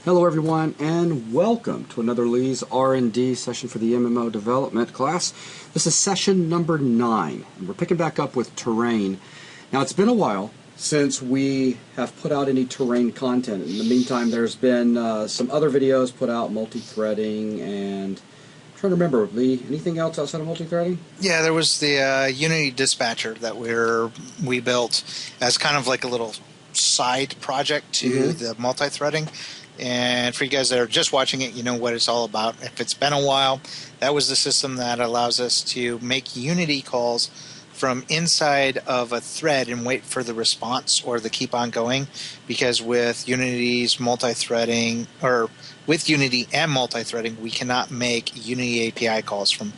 Hello everyone and welcome to another Lee's R&D session for the MMO development class. This is session number 9 and we're picking back up with terrain. Now it's been a while since we have put out any terrain content. In the meantime there's been some other videos put out, multi-threading, and I'm trying to remember, Lee, anything else outside of multi-threading? Yeah, there was the Unity dispatcher that we built as kind of like a little side project to the multi-threading. And for you guys that are just watching it, you know what it's all about. If it's been a while, that was the system that allows us to make Unity calls from inside of a thread and wait for the response or the keep on going. Because with Unity's multi-threading, or with Unity and multi-threading, we cannot make Unity API calls from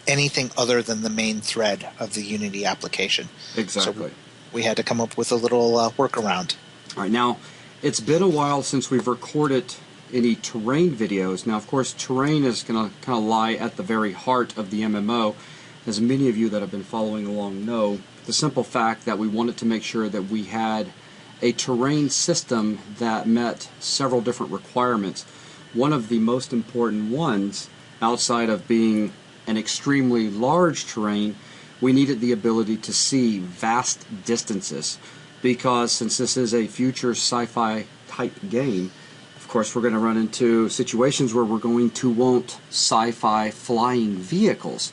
anything other than the main thread of the Unity application. Exactly. So we had to come up with a little workaround. All right, now it's been a while since we've recorded any terrain videos. Now, of course, terrain is going to kind of lie at the very heart of the MMO, as many of you that have been following along know. The simple fact that we wanted to make sure that we had a terrain system that met several different requirements. One of the most important ones, outside of being an extremely large terrain, we needed the ability to see vast distances. Because since this is a future sci-fi type game, of course we're going to run into situations where we're going to want sci-fi flying vehicles.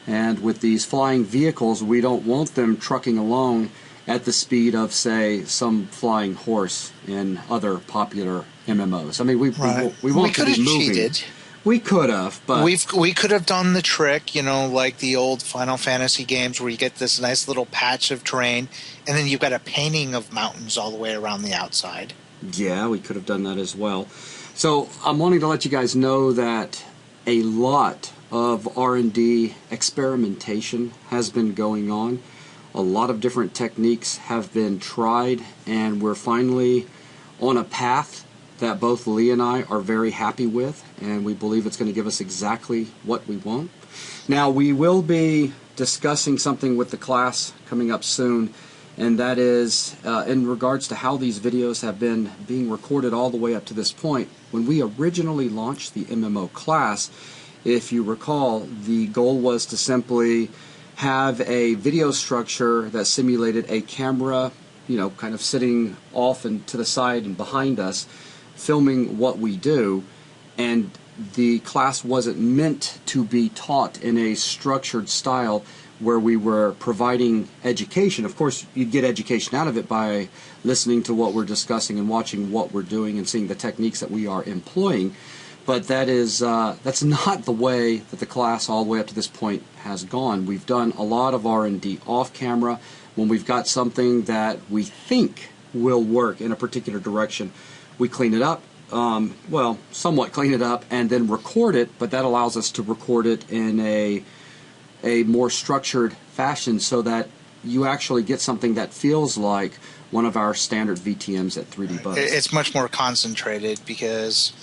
And with these flying vehicles, we don't want them trucking along at the speed of, say, some flying horse in other popular MMOs. I mean, we want to be moving. Cheated. We could have, but we could have done the trick, you know, like the old Final Fantasy games where you get this nice little patch of terrain, and then you've got a painting of mountains all the way around the outside. Yeah, we could have done that as well. So I'm wanting to let you guys know that a lot of R&D experimentation has been going on. A lot of different techniques have been tried, and we're finally on a path that both Lee and I are very happy with, and we believe it's going to give us exactly what we want. Now, we will be discussing something with the class coming up soon, and that is in regards to how these videos have been being recorded all the way up to this point. When we originally launched the MMO class, if you recall, the goal was to simply have a video structure that simulated a camera, you know, kind of sitting off and to the side and behind us, filming what we do, and the class wasn't meant to be taught in a structured style where we were providing education. Of course, you'd get education out of it by listening to what we're discussing and watching what we're doing and seeing the techniques that we are employing, but that's not the way that the class all the way up to this point has gone. We've done a lot of R&D off camera. When we've got something that we think will work in a particular direction, we clean it up, well, somewhat clean it up, and then record it, but that allows us to record it in a more structured fashion so that you actually get something that feels like one of our standard VTMs at 3D Buzz. It's much more concentrated because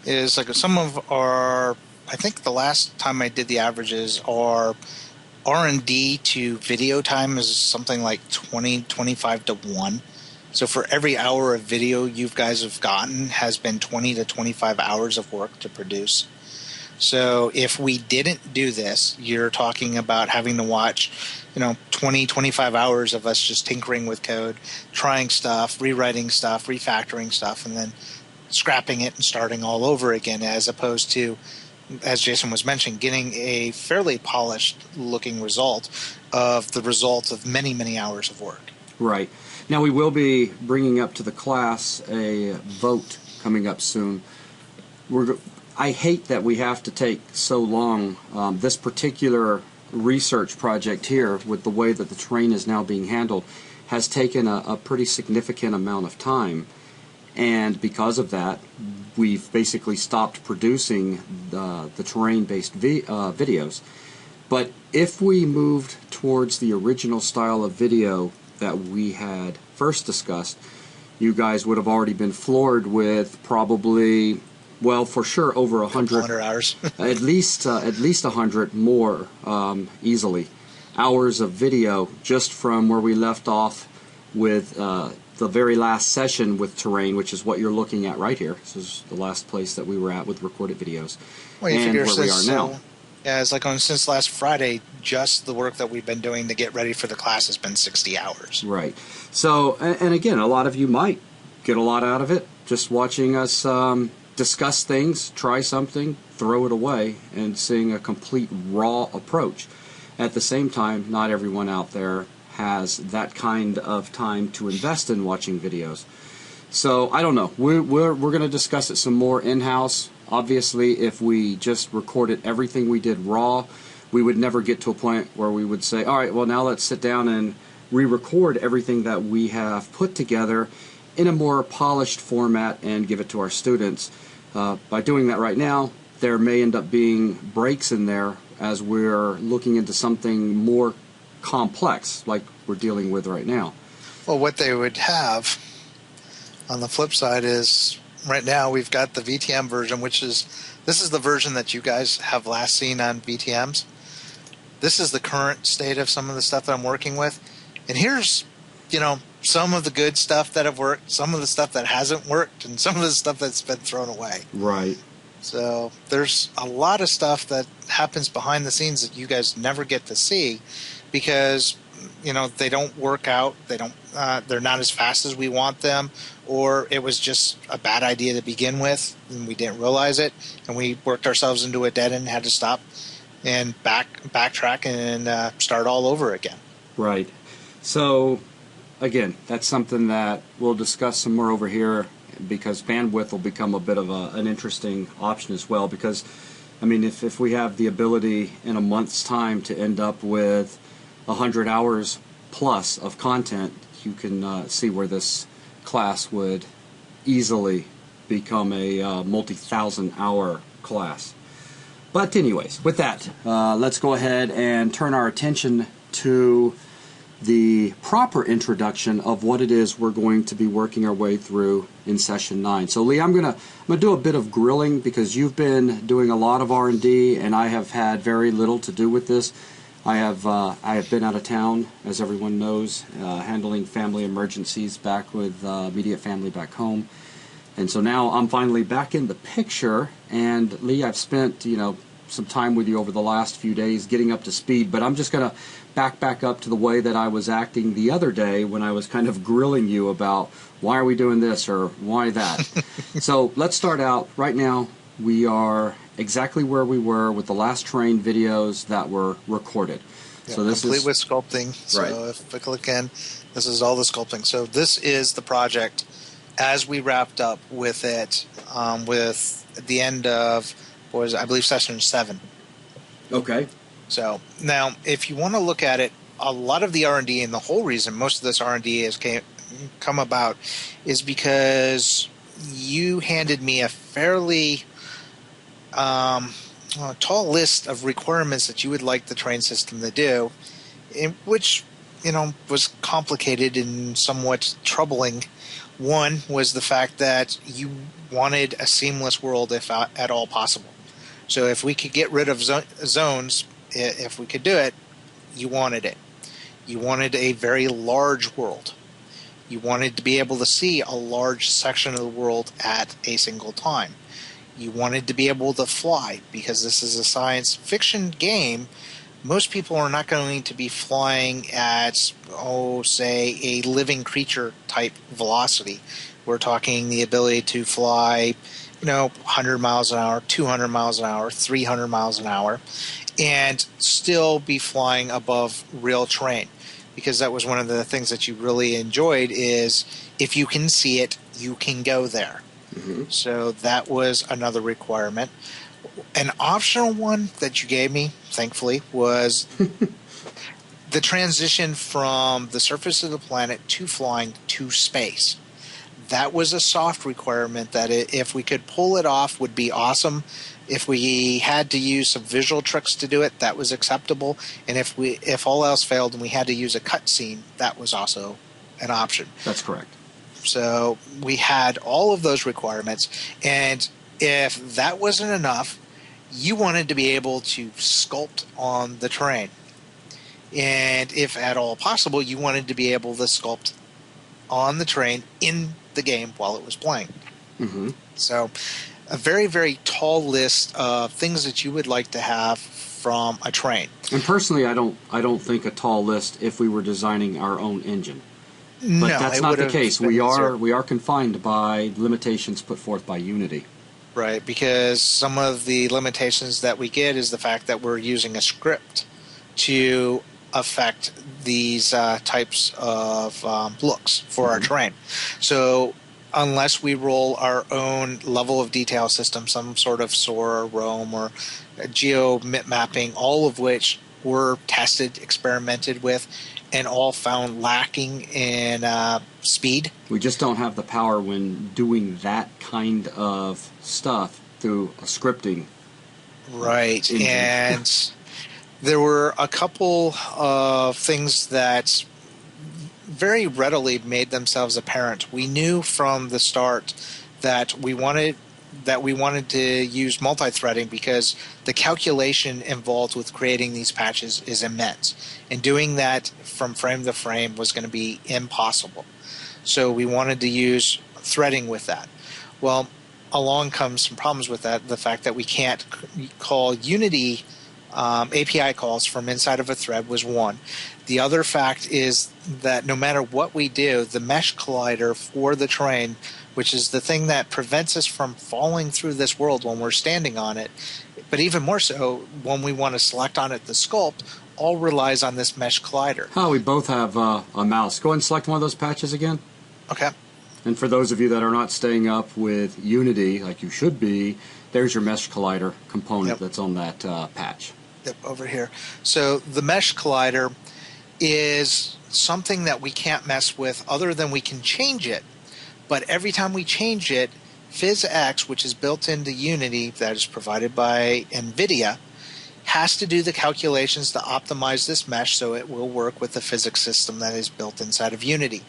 it's like some of our, I think the last time I did the averages, our R&D to video time is something like 25 to 1. So for every hour of video you guys have gotten has been 20 to 25 hours of work to produce. So if we didn't do this, you're talking about having to watch, 20, 25 hours of us just tinkering with code, trying stuff, rewriting stuff, refactoring stuff, and then scrapping it and starting all over again, as opposed to, as Jason was mentioning, getting a fairly polished looking result of many, many hours of work. Right. Now, we will be bringing up to the class a vote coming up soon. I hate that we have to take so long. This particular research project here, with the way that the terrain is now being handled, has taken a pretty significant amount of time. And because of that, we've basically stopped producing the terrain-based videos. But if we moved towards the original style of video that we had first discussed, you guys would have already been floored with probably, well, for sure over 100 hours, at least 100 more easily hours of video just from where we left off with the very last session with terrain, which is what you're looking at right here. This is the last place that we were at with recorded videos, Well, you and figure where we are now. Yeah, it's like since last Friday, just the work that we've been doing to get ready for the class has been 60 hours. Right. So, and again, a lot of you might get a lot out of it just watching us discuss things, try something, throw it away, and seeing a complete raw approach. At the same time, not everyone out there has that kind of time to invest in watching videos. So I don't know. We're going to discuss it some more in-house. Obviously, if we just recorded everything we did raw, we would never get to a point where we would say, all right, well, now let's sit down and re-record everything that we have put together in a more polished format and give it to our students. By doing that right now, there may end up being breaks in there as we're looking into something more complex like we're dealing with right now. Well, what they would have on the flip side is right now we've got the VTM version, this is the version that you guys have last seen on VTMs. This is the current state of some of the stuff that I'm working with. And here's, some of the good stuff that have worked, some of the stuff that hasn't worked, and some of the stuff that's been thrown away. Right. So there's a lot of stuff that happens behind the scenes that you guys never get to see because, they don't work out. They're not as fast as we want them, or it was just a bad idea to begin with, and we didn't realize it, and we worked ourselves into a dead end and had to stop and backtrack and start all over again. Right. So, again, that's something that we'll discuss some more over here because bandwidth will become a bit of an interesting option as well because, if we have the ability in a month's time to end up with 100 hours plus of content, you can see where this class would easily become a multi-thousand hour class. But anyways, with that, let's go ahead and turn our attention to the proper introduction of what it is we're going to be working our way through in session 9. So Lee, I'm gonna do a bit of grilling because you've been doing a lot of R&D and I have had very little to do with this. I have been out of town, as everyone knows, handling family emergencies back with immediate family back home. And so now I'm finally back in the picture, and Lee, I've spent, some time with you over the last few days getting up to speed, but I'm just going to back up to the way that I was acting the other day when I was kind of grilling you about why are we doing this or why that. So let's start out. Right now, we are exactly where we were with the last terrain videos that were recorded. Yeah, so this complete is with sculpting. So right. If I click in, this is all the sculpting. So this is the project as we wrapped up with it with the end of, I believe, session 7. Okay. So now, if you want to look at it, a lot of the R&D and the whole reason most of this R&D has come about is because you handed me a fairly tall list of requirements that you would like the train system to do, which was complicated and somewhat troubling. One was the fact that you wanted a seamless world if at all possible. So if we could get rid of zones, if we could do it, you wanted it. You wanted a very large world. You wanted to be able to see a large section of the world at a single time. You wanted to be able to fly, because this is a science fiction game. Most people are not going to be flying at, say, a living creature type velocity. We're talking the ability to fly, 100 miles an hour, 200 miles an hour, 300 miles an hour, and still be flying above real terrain. Because that was one of the things that you really enjoyed is if you can see it, you can go there. Mm-hmm. So that was another requirement. An optional one that you gave me, thankfully, was the transition from the surface of the planet to flying to space. That was a soft requirement that if we could pull it off would be awesome. If we had to use some visual tricks to do it, that was acceptable. And if all else failed and we had to use a cutscene, that was also an option. That's correct. So we had all of those requirements. And if that wasn't enough, you wanted to be able to sculpt on the terrain. And if at all possible, you wanted to be able to sculpt on the terrain in the game while it was playing. Mm-hmm. So a very, very tall list of things that you would like to have from a terrain. And personally, I don't think a tall list if we were designing our own engine. But No, that's it not would the have case. been We easier. are confined by limitations put forth by Unity. Right, because some of the limitations that we get is the fact that we're using a script to affect these types of looks for our Mm-hmm. terrain. So unless we roll our own level of detail system, some sort of SOAR or ROAM or geo mapping, all of which were tested, experimented with, and all found lacking in speed. We just don't have the power when doing that kind of stuff through a scripting Right, engine. and there were a couple of things that very readily made themselves apparent. We knew from the start that we wanted to use multi-threading because the calculation involved with creating these patches is immense, and doing that from frame to frame was going to be impossible. So we wanted to use threading with that. Well, along comes some problems with that. The fact that we can't call Unity API calls from inside of a thread was one. The other fact is that no matter what we do, the mesh collider for the terrain, which is the thing that prevents us from falling through this world when we're standing on it, but even more so when we want to select on it the sculpt, all relies on this mesh collider. Oh, we both have a mouse. Go ahead and select one of those patches again. Okay. And for those of you that are not staying up with Unity, like you should be, there's your mesh collider component that's on that patch. Yep, over here. So the mesh collider is something that we can't mess with other than we can change it. But every time we change it, PhysX, which is built into Unity, that is provided by NVIDIA, has to do the calculations to optimize this mesh so it will work with the physics system that is built inside of Unity.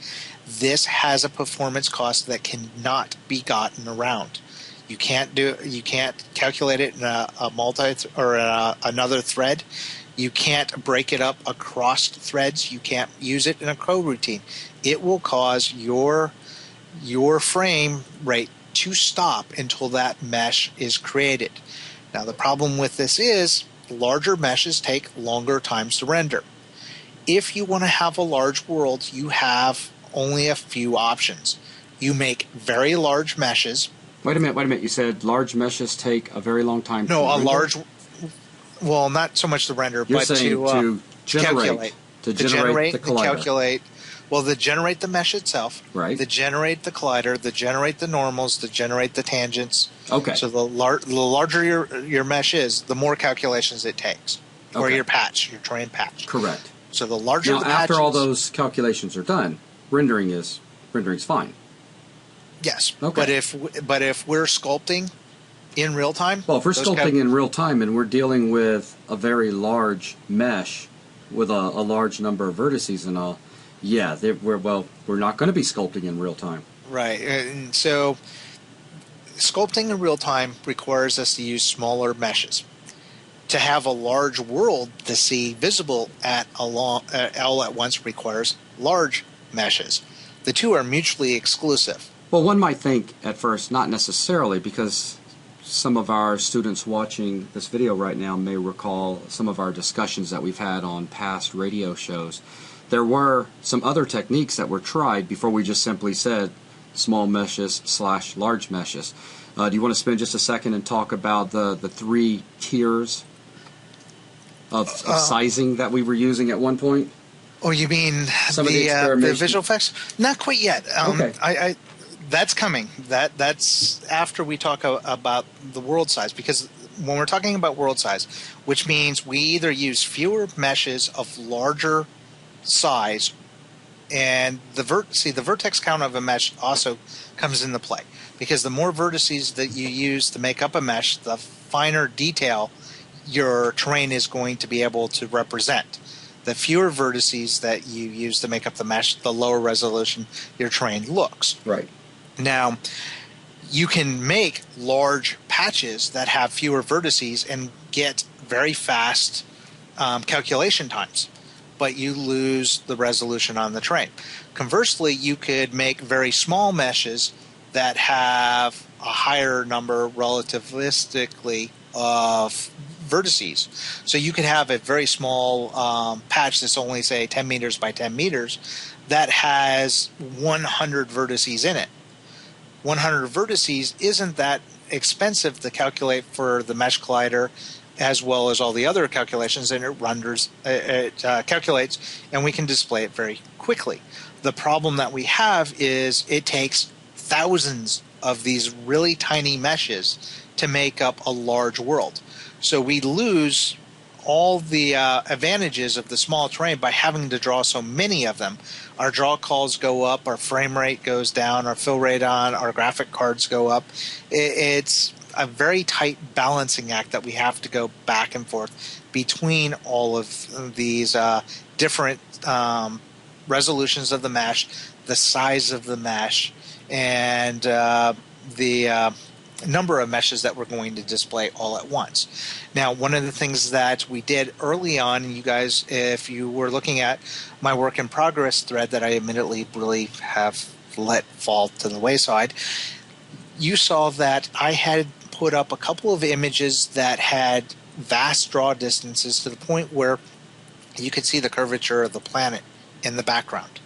This has a performance cost that cannot be gotten around. You can't calculate it in a multi or another thread. You can't break it up across threads. You can't use it in a coroutine. It will cause your frame rate to stop until that mesh is created. Now the problem with this is larger meshes take longer times to render. If you want to have a large world, you have only a few options. You make very large meshes. Wait a minute. You said large meshes take a very long time to No, a render? large, well, not so much the render, You're but saying to generate, calculate. to generate the and collider. calculate. Well, to generate the mesh itself, Right. to generate the collider, to generate the normals, to generate the tangents. Okay. So the larger your mesh is, the more calculations it takes. Or Okay. your patch, your terrain patch. Correct. So the larger Now, the patch after all is, those calculations are done, rendering's fine. yes. Okay. But if we're sculpting in real time, Well, if we're those sculpting in real time and we're dealing with a very large mesh with a large number of vertices and all, yeah, we're not going to be sculpting in real time. right. And so sculpting in real time requires us to use smaller meshes. To have a large world to see visible all at once requires large meshes. The two are mutually exclusive. Well, one might think at first, not necessarily, because some of our students watching this video right now may recall some of our discussions that we've had on past radio shows. There were some other techniques that were tried before we just simply said small meshes / large meshes. Do you want to spend just a second and talk about the three tiers of sizing that we were using at one point? Oh, you mean Some of the the experimentation. visual effects? Not quite yet. Okay. That's coming. That's after we talk about the world size, because when we're talking about world size, which means we either use fewer meshes of larger size, and the vertex count of a mesh also comes into play, because the more vertices that you use to make up a mesh, the finer detail your terrain is going to be able to represent. The fewer vertices that you use to make up the mesh, the lower resolution your terrain looks. Right. Now, you can make large patches that have fewer vertices and get very fast calculation times. but you lose the resolution on the terrain. Conversely, you could make very small meshes that have a higher number relativistically of vertices. So you could have a very small patch that's only, say, 10 meters by 10 meters that has 100 vertices in it. 100 vertices isn't that expensive to calculate for the mesh collider as well as all the other calculations, and it calculates, and we can display it very quickly. The problem that we have is it takes thousands of these really tiny meshes to make up a large world. So we lose all the advantages of the small terrain by having to draw so many of them. Our draw calls go up, our frame rate goes down, our fill rate on our graphic cards go up. It's a very tight balancing act that we have to go back and forth between all of these different resolutions of the mesh, the size of the mesh, and the number of meshes that we're going to display all at once. Now, one of the things that we did early on, and you guys, if you were looking at my work in progress thread that I admittedly really have let fall to the wayside, you saw that I had put up a couple of images that had vast draw distances to the point where you could see the curvature of the planet in the background.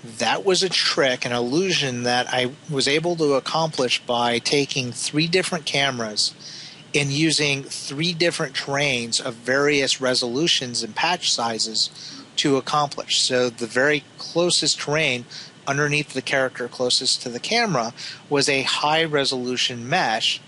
That was a trick, an illusion that I was able to accomplish by taking 3 different cameras and using 3 different terrains of various resolutions and patch sizes to accomplish. So the very closest terrain underneath the character closest to the camera was a high resolution mesh,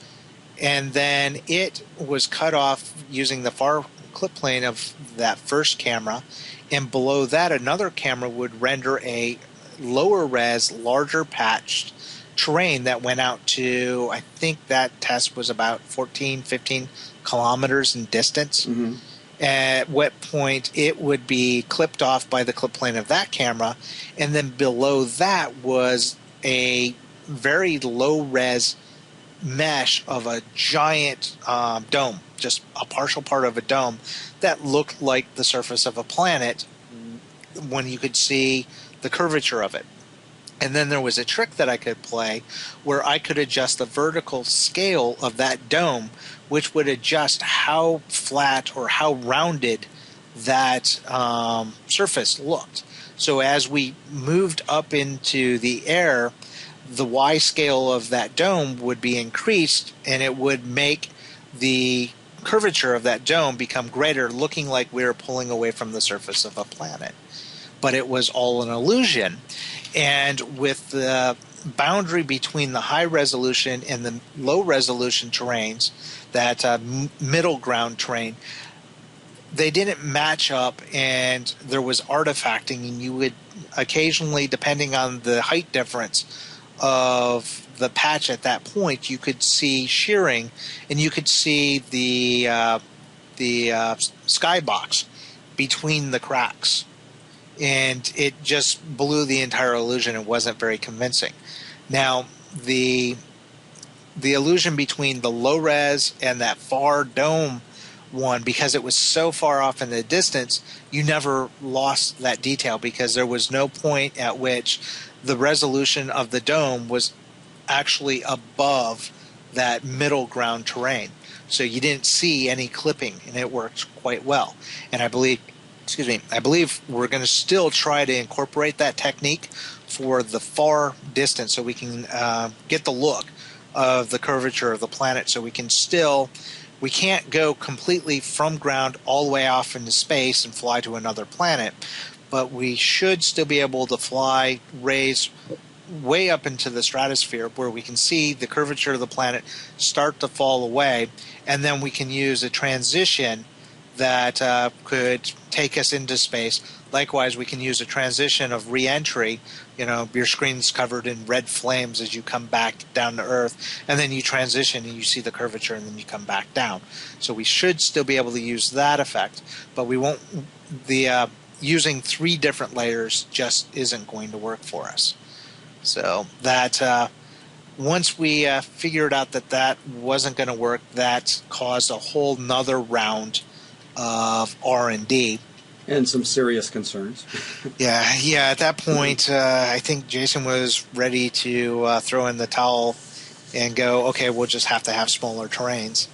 and then it was cut off using the far clip plane of that first camera, and below that another camera would render a lower res, larger patched terrain that went out to, I think that test was about 14, 15 kilometers in distance. Mm-hmm. At what point it would be clipped off by the clip plane of that camera, and then below that was a very low res mesh of a giant dome, just a partial part of a dome that looked like the surface of a planet when you could see the curvature of it. And then there was a trick that I could play where I could adjust the vertical scale of that dome, which would adjust how flat or how rounded that surface looked. So as we moved up into the air, the Y scale of that dome would be increased, and it would make the curvature of that dome become greater, looking like we were pulling away from the surface of a planet. But it was all an illusion. And with the boundary between the high resolution and the low resolution terrains, that middle ground terrain, they didn't match up, and there was artifacting, and you would occasionally, depending on the height difference of the patch at that point, you could see shearing, and you could see the skybox between the cracks. And it just blew the entire illusion and wasn't very convincing. Now, the illusion between the low res and that far dome one, because it was so far off in the distance, you never lost that detail, because there was no point at which the resolution of the dome was actually above that middle ground terrain. So you didn't see any clipping, and it worked quite well. And I believe we're going to still try to incorporate that technique for the far distance, so we can get the look of the curvature of the planet. So we can't go completely from ground all the way off into space and fly to another planet, but we should still be able to raise way up into the stratosphere where we can see the curvature of the planet start to fall away, and then we can use a transition that could take us into space. Likewise, we can use a transition of re-entry. Your screen's covered in red flames as you come back down to Earth, and then you transition and you see the curvature, and then you come back down. So we should still be able to use that effect, but we won't. Using 3 different layers just isn't going to work for us. So that once we figured out that wasn't going to work, that caused a whole nother round of R&D And some serious concerns. Yeah. At that point, I think Jason was ready to throw in the towel and go, okay, we'll just have to have smaller terrains.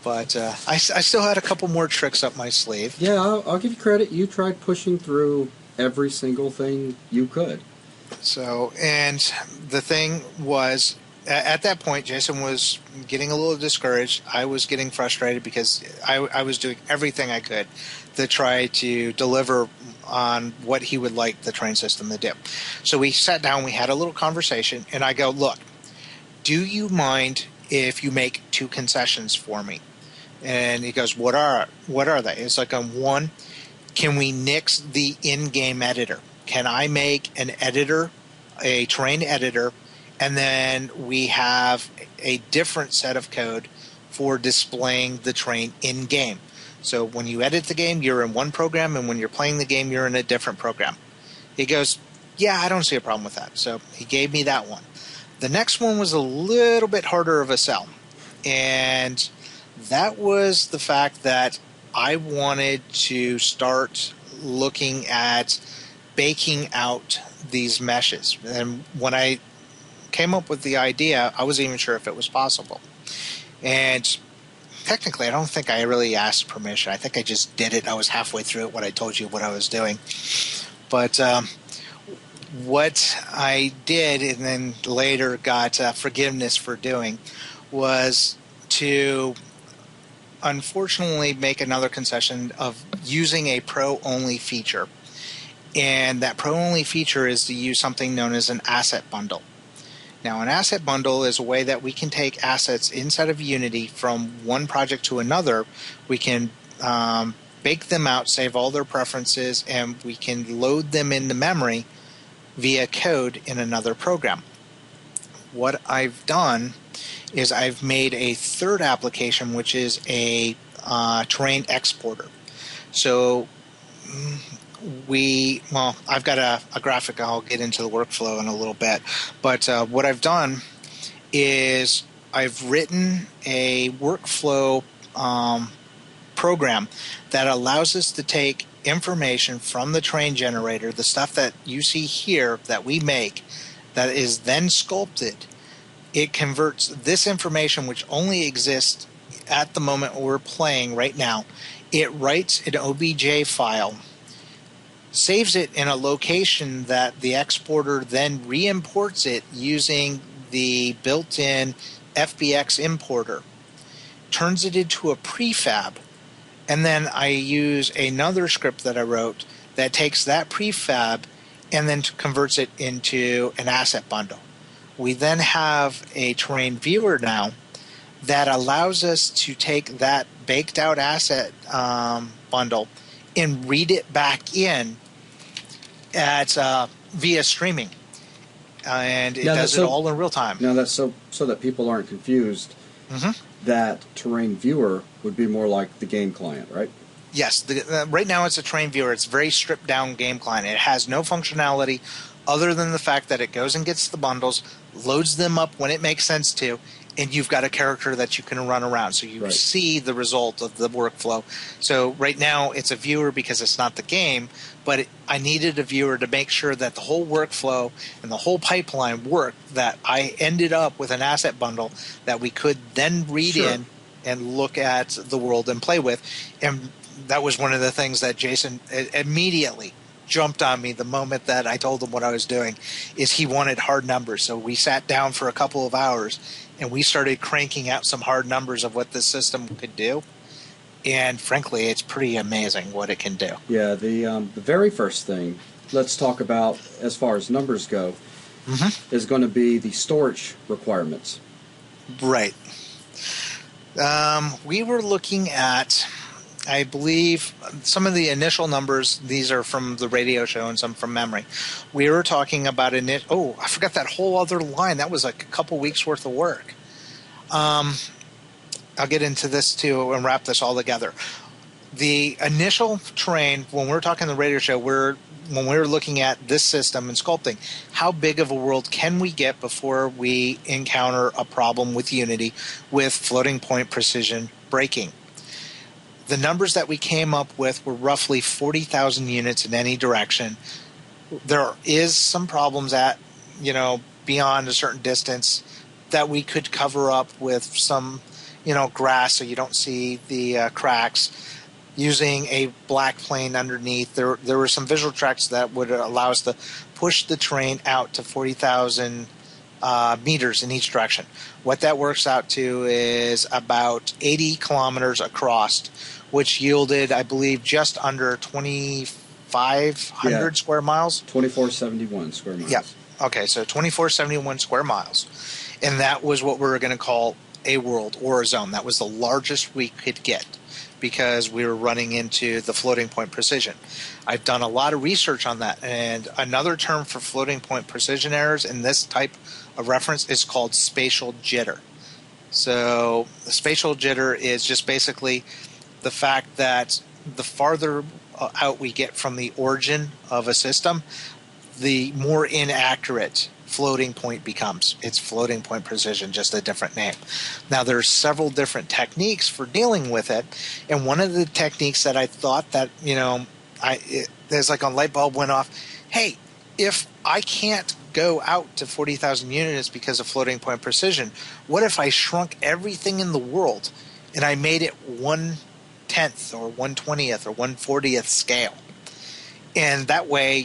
But I still had a couple more tricks up my sleeve. Yeah, I'll give you credit. You tried pushing through every single thing you could. So, and the thing was, at that point, Jason was getting a little discouraged. I was getting frustrated because I was doing everything I could to try to deliver on what he would like the train system to do. So we sat down, we had a little conversation, and I go, look, do you mind if you make 2 concessions for me? And he goes, what are they? It's like, one, can we nix the in-game editor? Can I make an editor, a terrain editor, and then we have a different set of code for displaying the terrain in-game? So when you edit the game, you're in one program, and when you're playing the game, you're in a different program. He goes, yeah, I don't see a problem with that. So he gave me that one. The next one was a little bit harder of a sell, and that was the fact that I wanted to start looking at baking out these meshes. And when I came up with the idea, I wasn't even sure if it was possible. And technically, I don't think I really asked permission. I think I just did it. I was halfway through it when I told you what I was doing. But what I did, and then later got forgiveness for doing, was to unfortunately make another concession of using a pro-only feature. And that pro-only feature is to use something known as an asset bundle. Now, an asset bundle is a way that we can take assets inside of Unity from one project to another. We can bake them out, save all their preferences, and we can load them into memory via code in another program. What I've done is I've made a third application, which is a terrain exporter. So I've got a graphic. I'll get into the workflow in a little bit. But what I've done is I've written a workflow program that allows us to take information from the terrain generator, the stuff that you see here that we make, that is then sculpted. It converts this information, which only exists at the moment we're playing right now. It writes an OBJ file, saves it in a location that the exporter then re-imports it using the built-in FBX importer, turns it into a prefab, and then I use another script that I wrote that takes that prefab and then converts it into an asset bundle. We then have a terrain viewer now that allows us to take that baked out asset bundle and read it back in at via streaming, and it does it all in real time. Now that's so that people aren't confused. Mm-hmm. That terrain viewer would be more like the game client, right? Yes, right now it's a terrain viewer. It's a very stripped down game client. It has no functionality other than the fact that it goes and gets the bundles, loads them up when it makes sense to, and you've got a character that you can run around. So you see the result of the workflow. So right now it's a viewer because it's not the game, but I needed a viewer to make sure that the whole workflow and the whole pipeline worked, that I ended up with an asset bundle that we could then read in and look at the world and play with. And that was one of the things that Jason immediately jumped on me the moment that I told him what I was doing, is he wanted hard numbers. So we sat down for a couple of hours and we started cranking out some hard numbers of what this system could do. And frankly, it's pretty amazing what it can do. Yeah, the very first thing, let's talk about as far as numbers go, is going to be the storage requirements. Right. We were looking at, I believe, some of the initial numbers. These are from the radio show and some from memory. We were talking about I forgot that whole other line. That was like a couple weeks worth of work. I'll get into this too and wrap this all together. The initial terrain, when we're talking the radio show, when we're looking at this system and sculpting, how big of a world can we get before we encounter a problem with Unity with floating point precision breaking? The numbers that we came up with were roughly 40,000 units in any direction. There is some problems at, beyond a certain distance that we could cover up with some, grass so you don't see the cracks. Using a black plane underneath, there were some visual tracks that would allow us to push the terrain out to 40,000 meters in each direction. What that works out to is about 80 kilometers across, which yielded, I believe, just under 2,500 square miles. 2471 square miles. Yeah. Okay, so 2471 square miles. And that was what we were going to call a world or a zone. That was the largest we could get because we were running into the floating point precision. I've done a lot of research on that, and another term for floating point precision errors in this type of reference is called spatial jitter. So the spatial jitter is just basically the fact that the farther out we get from the origin of a system, the more inaccurate floating point becomes. It's floating point precision, just a different name. Now, there's several different techniques for dealing with it, and one of the techniques that I thought that, there's like a light bulb went off. Hey, if I can't go out to 40,000 units because of floating point precision, what if I shrunk everything in the world and I made it 1/10th or 1/20th or 1/40th scale? And that way,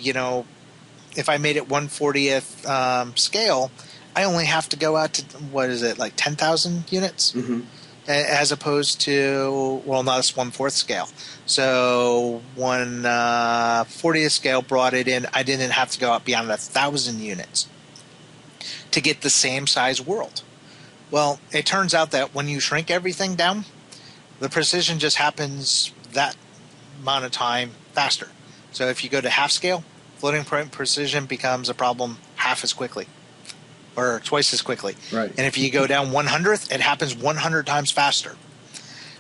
if I made it 1/40th scale, I only have to go out to, 10,000 units? Mm-hmm. As opposed to, well, not a 1/4th scale. So 1/40th scale brought it in. I didn't have to go out beyond 1,000 units to get the same size world. Well, it turns out that when you shrink everything down, the precision just happens that amount of time faster. So if you go to half scale, floating point precision becomes a problem half as quickly, or twice as quickly. Right. And if you go down 1/100th, it happens 100 times faster.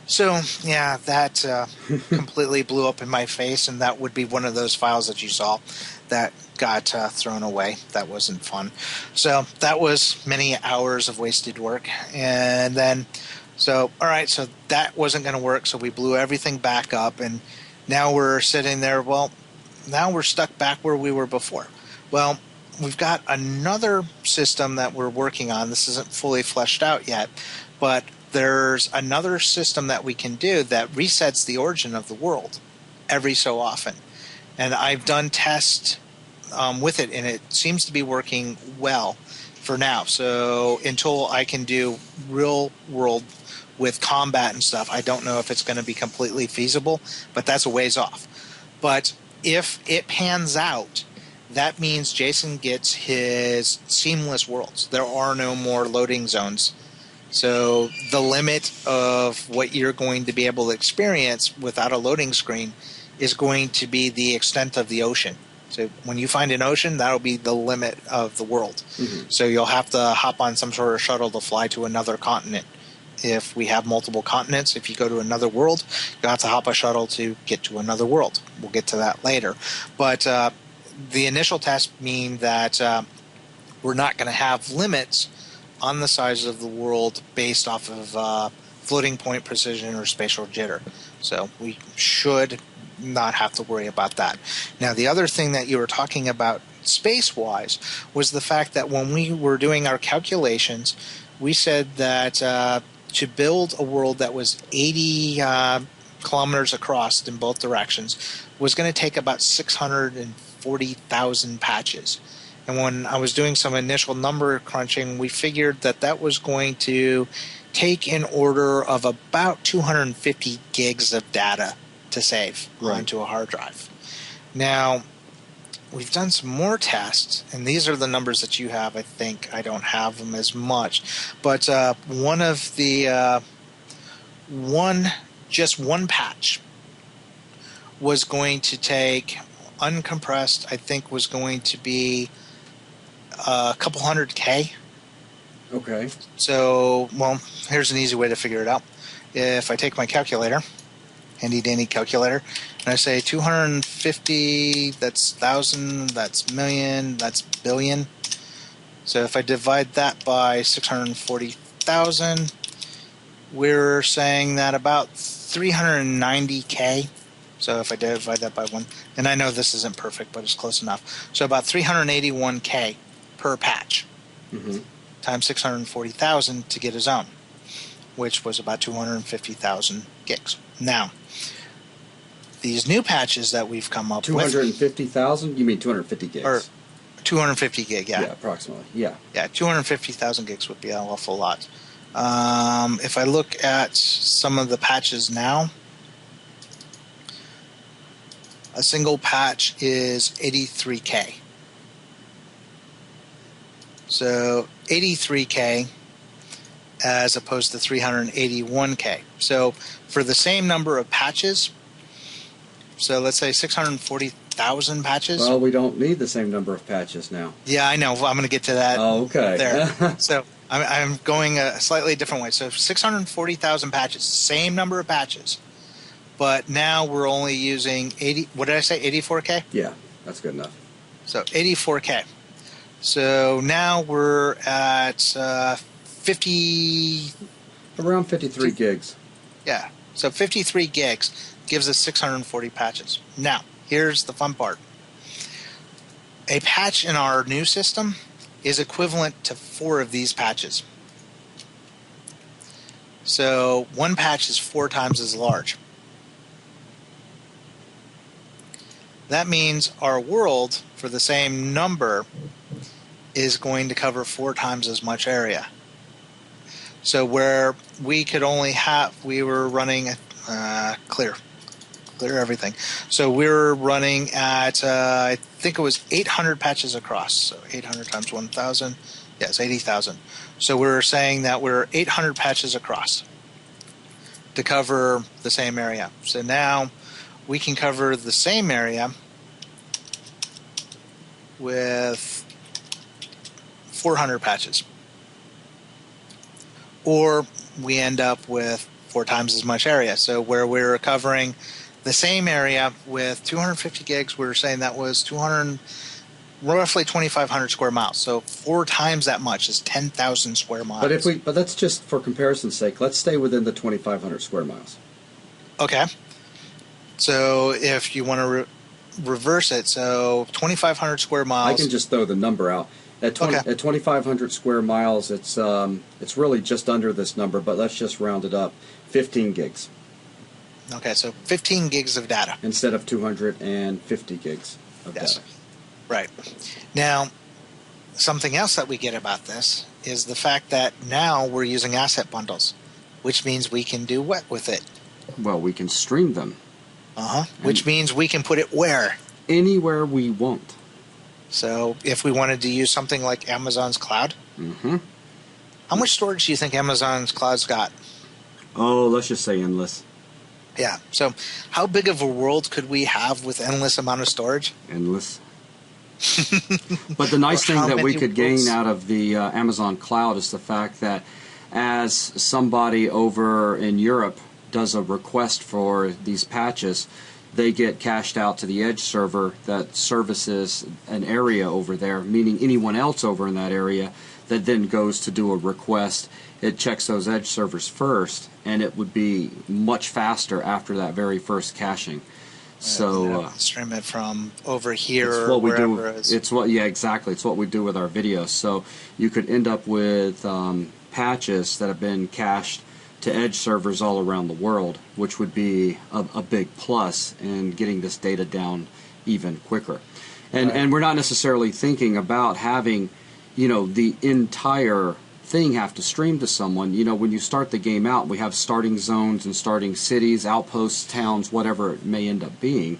So, yeah, that completely blew up in my face, and that would be one of those files that you saw that got thrown away. That wasn't fun. So that was many hours of wasted work. And then, all right, so that wasn't going to work, so we blew everything back up, and now we're sitting there, well, now we're stuck back where we were before. Well, we've got another system that we're working on. This isn't fully fleshed out yet, but there's another system that we can do that resets the origin of the world every so often. And I've done tests with it, and it seems to be working well for now. So until I can do real world with combat and stuff, I don't know if it's going to be completely feasible, but that's a ways off. But if it pans out, that means Jason gets his seamless worlds. There are no more loading zones. So the limit of what you're going to be able to experience without a loading screen is going to be the extent of the ocean. So when you find an ocean, that'll be the limit of the world. Mm-hmm. So you'll have to hop on some sort of shuttle to fly to another continent. If we have multiple continents, if you go to another world, you'll have to hop a shuttle to get to another world. We'll get to that later. But the initial tests mean that we're not going to have limits on the size of the world based off of floating point precision or spatial jitter. So we should not have to worry about that. Now, the other thing that you were talking about space-wise was the fact that when we were doing our calculations, we said that to build a world that was 80 kilometers across in both directions was going to take about 640,000 patches. And when I was doing some initial number crunching, we figured that that was going to take in order of about 250 gigs of data to save onto a hard drive. Now, we've done some more tests, and these are the numbers that you have. I think I don't have them as much. But one of the just one patch was going to take uncompressed, I think was going to be a couple hundred K. Okay. So, well, here's an easy way to figure it out. If I take my calculator, handy dandy calculator, and I say 250, that's 1,000, that's million, that's billion. So if I divide that by 640,000, we're saying that about 390K. So if I divide that by 1, and I know this isn't perfect, but it's close enough. So about 381K per patch, times 640,000 to get a zone, which was about 250,000 gigs. Now, these new patches that we've come up 250,000? You mean 250 gigs? Or 250 gig, yeah. Yeah, approximately, yeah. Yeah, 250,000 gigs would be an awful lot. If I look at some of the patches now, a single patch is 83K. So 83K as opposed to 381K. So for the same number of patches, so let's say 640,000 patches. Well, we don't need the same number of patches now. Yeah, I know. I'm going to get to that. Oh, okay. There. So I'm going a slightly different way. So 640,000 patches, same number of patches. But now we're only using 80, what did I say, 84K? Yeah, that's good enough. So 84K. So now we're at 50... Around 53 gigs. Yeah, so 53 gigs gives us 640 patches. Now, here's the fun part. A patch in our new system is equivalent to 4 of these patches. So one patch is 4 times as large. That means our world, for the same number, is going to cover 4 times as much area. So where we could only have, we were running clear everything. So we were running at, I think it was 800 patches across. So 800 times 1,000, yes, 80,000. So we were saying that we're 800 patches across to cover the same area. So now we can cover the same area with 400 patches. Or we end up with 4 times as much area. So where we're covering the same area with 250 gigs, we were saying that was roughly 2,500 square miles. So 4 times that much is 10,000 square miles. But that's just for comparison's sake. Let's stay within the 2,500 square miles. Okay. So if you want to reverse it, so 2,500 square miles. I can just throw the number out. At 2,500 square miles, it's really just under this number, but let's just round it up. 15 gigs. Okay, so 15 gigs of data. Instead of 250 gigs of data. Right. Now, something else that we get about this is the fact that now we're using asset bundles, which means we can do what with it? Well, we can stream them. Which means we can put it where? Anywhere we want. So if we wanted to use something like Amazon's cloud, how much storage do you think Amazon's cloud's got? Oh, let's just say endless. Yeah. So how big of a world could we have with endless amount of storage? Endless. But the nice thing that we could gain out of the Amazon cloud is the fact that as somebody over in Europe does a request for these patches, they get cached out to the edge server that services an area over there, meaning anyone else over in that area that then goes to do a request. It checks those edge servers first, and it would be much faster after that very first caching. So stream it from over here it's or what we wherever do. it is. It's what, yeah, exactly. It's what we do with our videos. So you could end up with patches that have been cached to edge servers all around the world, which would be a big plus in getting this data down even quicker. And we're not necessarily thinking about having, the entire thing have to stream to someone. When you start the game out, we have starting zones and starting cities, outposts, towns, whatever it may end up being.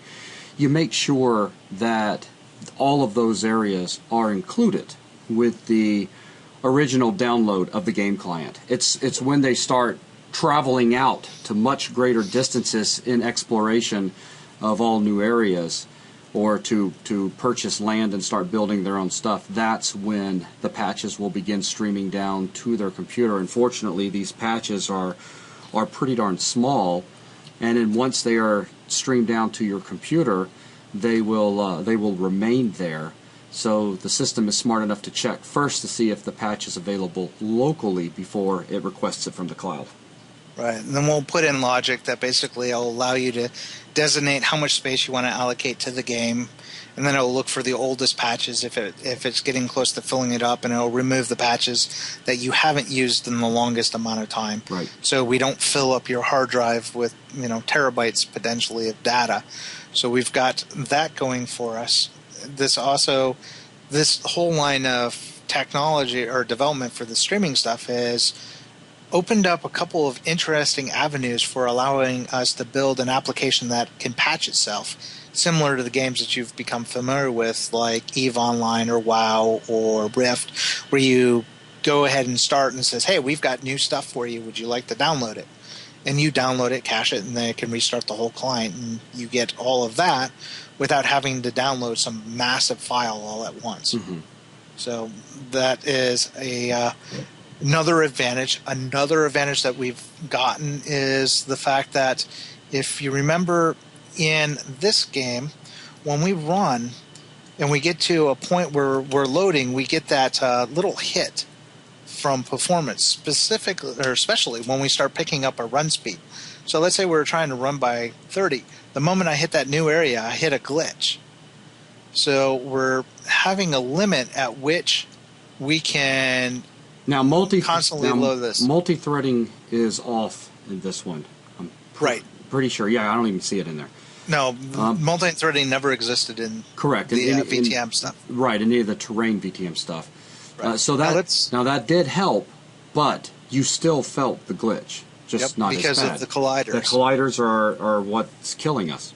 You make sure that all of those areas are included with the original download of the game client. It's when they start traveling out to much greater distances in exploration of all new areas, or to purchase land and start building their own stuff, that's when the patches will begin streaming down to their computer. Unfortunately, these patches are pretty darn small, and then once they are streamed down to your computer, they will remain there. So the system is smart enough to check first to see if the patch is available locally before it requests it from the cloud. Right, and then we'll put in logic that basically will allow you to designate how much space you want to allocate to the game, and then it'll look for the oldest patches if it's getting close to filling it up, and it'll remove the patches that you haven't used in the longest amount of time. Right. So we don't fill up your hard drive with terabytes potentially of data. So we've got that going for us. This whole line of technology or development for the streaming stuff has opened up a couple of interesting avenues for allowing us to build an application that can patch itself, similar to the games that you've become familiar with, like EVE Online or WoW or Rift, where you go ahead and start and it says, hey, we've got new stuff for you. Would you like to download it? And you download it, cache it, and then it can restart the whole client, and you get all of that without having to download some massive file all at once. Mm-hmm. So that is another advantage. Another advantage that we've gotten is the fact that if you remember in this game, when we run and we get to a point where we're loading, we get that little hit from performance, specifically or especially when we start picking up our run speed. So let's say we're trying to run by 30. The moment I hit that new area, I hit a glitch. So we're having a limit at which we can constantly load this. Multi-threading is off in this one. I'm pretty sure. Yeah, I don't even see it in there. No, multi-threading never existed in correct. the VTM stuff. Right, in any of the terrain VTM stuff. Right. So that did help, but you still felt the glitch, just not because as bad. Of the colliders. The colliders are what's killing us.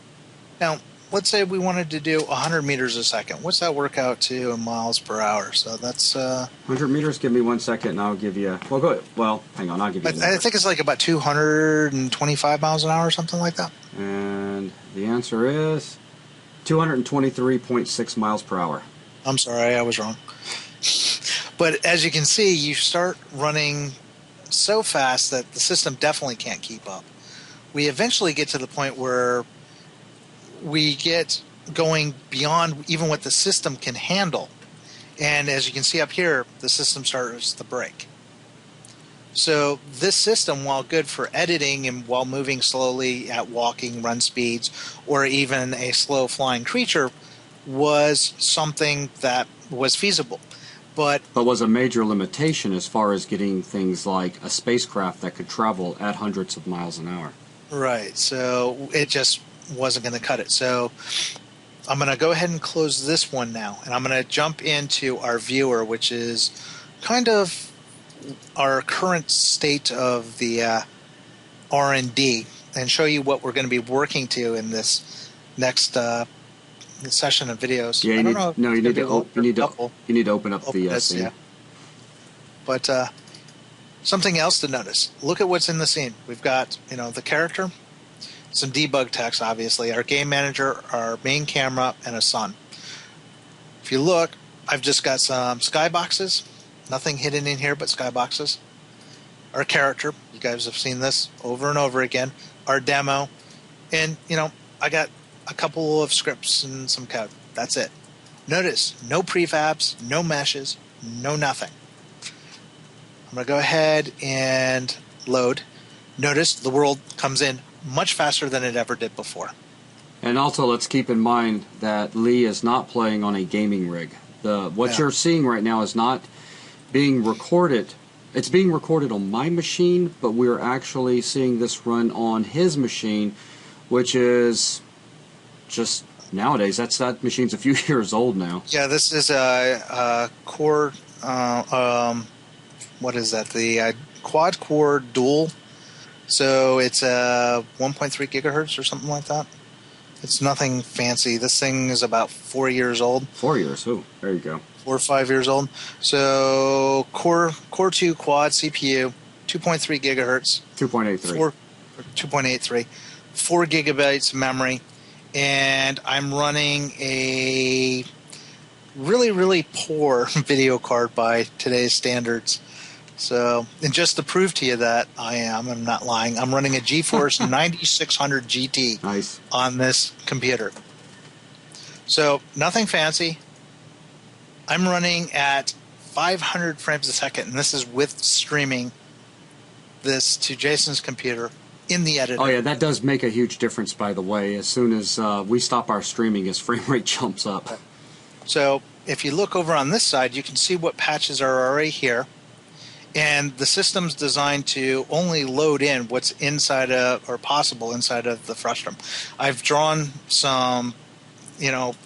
Now, let's say we wanted to do 100 meters a second. What's that work out to in miles per hour? So that's 100 meters. Give me 1 second, and I'll give you. Well, go ahead. Well, hang on. I'll give you. I think it's like about 225 miles an hour, or something like that. And the answer is 223.6 miles per hour. I'm sorry, I was wrong. But as you can see, you start running so fast that the system definitely can't keep up. We eventually get to the point where we get going beyond even what the system can handle. And as you can see up here, the system starts to break. So this system, while good for editing and while moving slowly at walking run speeds or even a slow flying creature, was something that was feasible. But was a major limitation as far as getting things like a spacecraft that could travel at hundreds of miles an hour. Right, so it just wasn't going to cut it. So I'm going to go ahead and close this one now, and I'm going to jump into our viewer, which is kind of our current state of the R&D, and show you what we're going to be working to in this next session of videos. Yeah, you need to open up the scene. Yeah. But something else to notice. Look at what's in the scene. We've got the character, some debug text, obviously, our game manager, our main camera, and a sun. If you look, I've just got some skyboxes. Nothing hidden in here but skyboxes. Our character, you guys have seen this over and over again. Our demo, and I got a couple of scripts and some code. That's it. Notice, no prefabs, no meshes, no nothing. I'm going to go ahead and load. Notice the world comes in much faster than it ever did before. And also, let's keep in mind that Lee is not playing on a gaming rig. What you're seeing right now is not being recorded. It's being recorded on my machine, but we're actually seeing this run on his machine, which is just nowadays. That machine's a few years old now. Yeah, this is a core. What is that? The quad core dual. So it's 1.3 gigahertz or something like that. It's nothing fancy. This thing is about 4 years old. 4 years. Oh, there you go. 4 or 5 years old. So Core 2 quad CPU, 2.3 gigahertz. 2.83. 2.83. 4 gigabytes memory. And I'm running a really, really poor video card by today's standards. So, and just to prove to you that I'm not lying, I'm running a GeForce 9600 GT nice. On this computer. So, nothing fancy. I'm running at 500 frames a second, and this is with streaming this to Jason's computer in the editor. Oh yeah, that does make a huge difference, by the way. As soon as we stop our streaming, his frame rate jumps up. So if you look over on this side, you can see what patches are already here. And the system's designed to only load in what's inside of, or possible inside of the frustum. I've drawn some,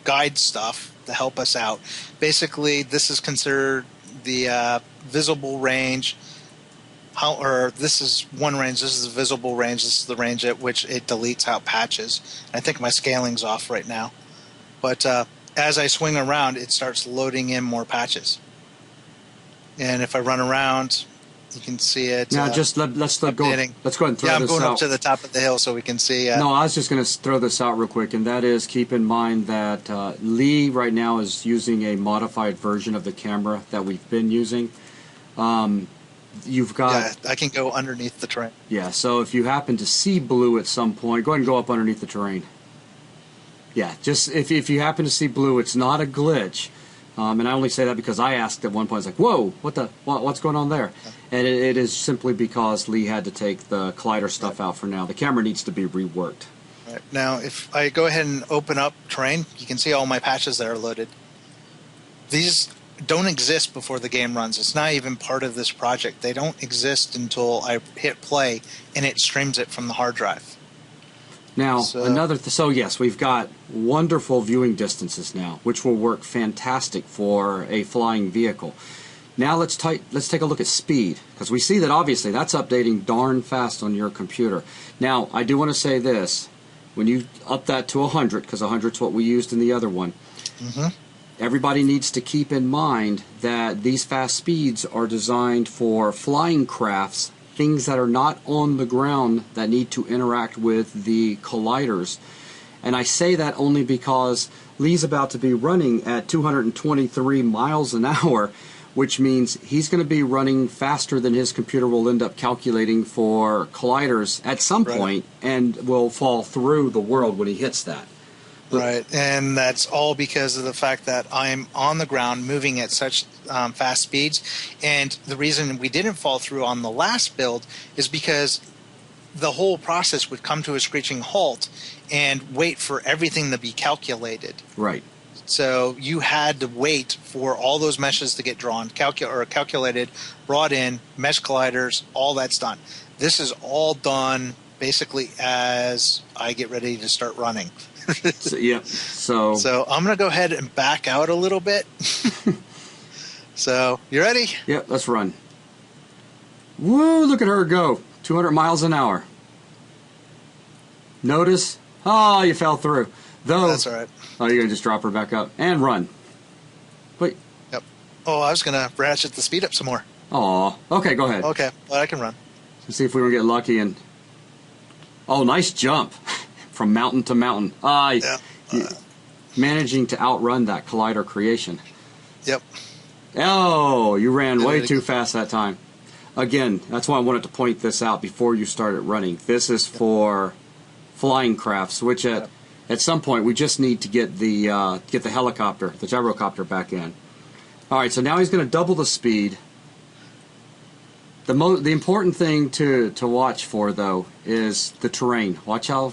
guide stuff to help us out. Basically, this is considered the visible range. This is one range. This is the visible range. This is the range at which it deletes out patches. I think my scaling's off right now. But as I swing around, it starts loading in more patches. And if I run around, you can see it. Now, let's go ahead and throw this out. Yeah, I'm going up to the top of the hill so we can see. No, I was just going to throw this out real quick, and that is, keep in mind that Lee right now is using a modified version of the camera that we've been using. You've got. Yeah, I can go underneath the terrain. Yeah, so if you happen to see blue at some point, go ahead and go up underneath the terrain. Yeah, just if you happen to see blue, it's not a glitch. And I only say that because I asked at one point, it's like, whoa, what's going on there? And it is simply because Lee had to take the collider stuff out for now. The camera needs to be reworked. Right. Now, if I go ahead and open up terrain, you can see all my patches that are loaded. These don't exist before the game runs. It's not even part of this project. They don't exist until I hit play and it streams it from the hard drive. Now, so yes, we've got wonderful viewing distances now, which will work fantastic for a flying vehicle. Now let's take a look at speed, because we see that obviously that's updating darn fast on your computer. Now, I do want to say this. When you up that to 100, because 100 is what we used in the other one, everybody needs to keep in mind that these fast speeds are designed for flying crafts, things that are not on the ground that need to interact with the colliders. And I say that only because Lee's about to be running at 223 miles an hour, which means he's going to be running faster than his computer will end up calculating for colliders at some point, and will fall through the world when he hits that. Right, and that's all because of the fact that I'm on the ground moving at such fast speeds. And the reason we didn't fall through on the last build is because the whole process would come to a screeching halt and wait for everything to be calculated. Right. So you had to wait for all those meshes to get drawn, calculated, brought in, mesh colliders, all that's done. This is all done basically as I get ready to start running. So I'm going to go ahead and back out a little bit. So, you ready? Yep, let's run. Woo, look at her go. 200 miles an hour. Notice? Oh, you fell through. That's all right. Oh, you're going to just drop her back up and run. Wait. Yep. Oh, I was going to ratchet the speed up some more. Aw. Okay, go ahead. Okay, well, I can run. Let's see if we can get lucky and... Oh, nice jump. From mountain to mountain. Managing to outrun that collider creation. Yep. Oh, you ran way too fast that time. Again, that's why I wanted to point this out before you started running. This is for flying crafts, which at some point we just need to get the helicopter, the gyrocopter back in. All right, so now he's going to double the speed. The important thing to watch for, though, is the terrain. Watch how...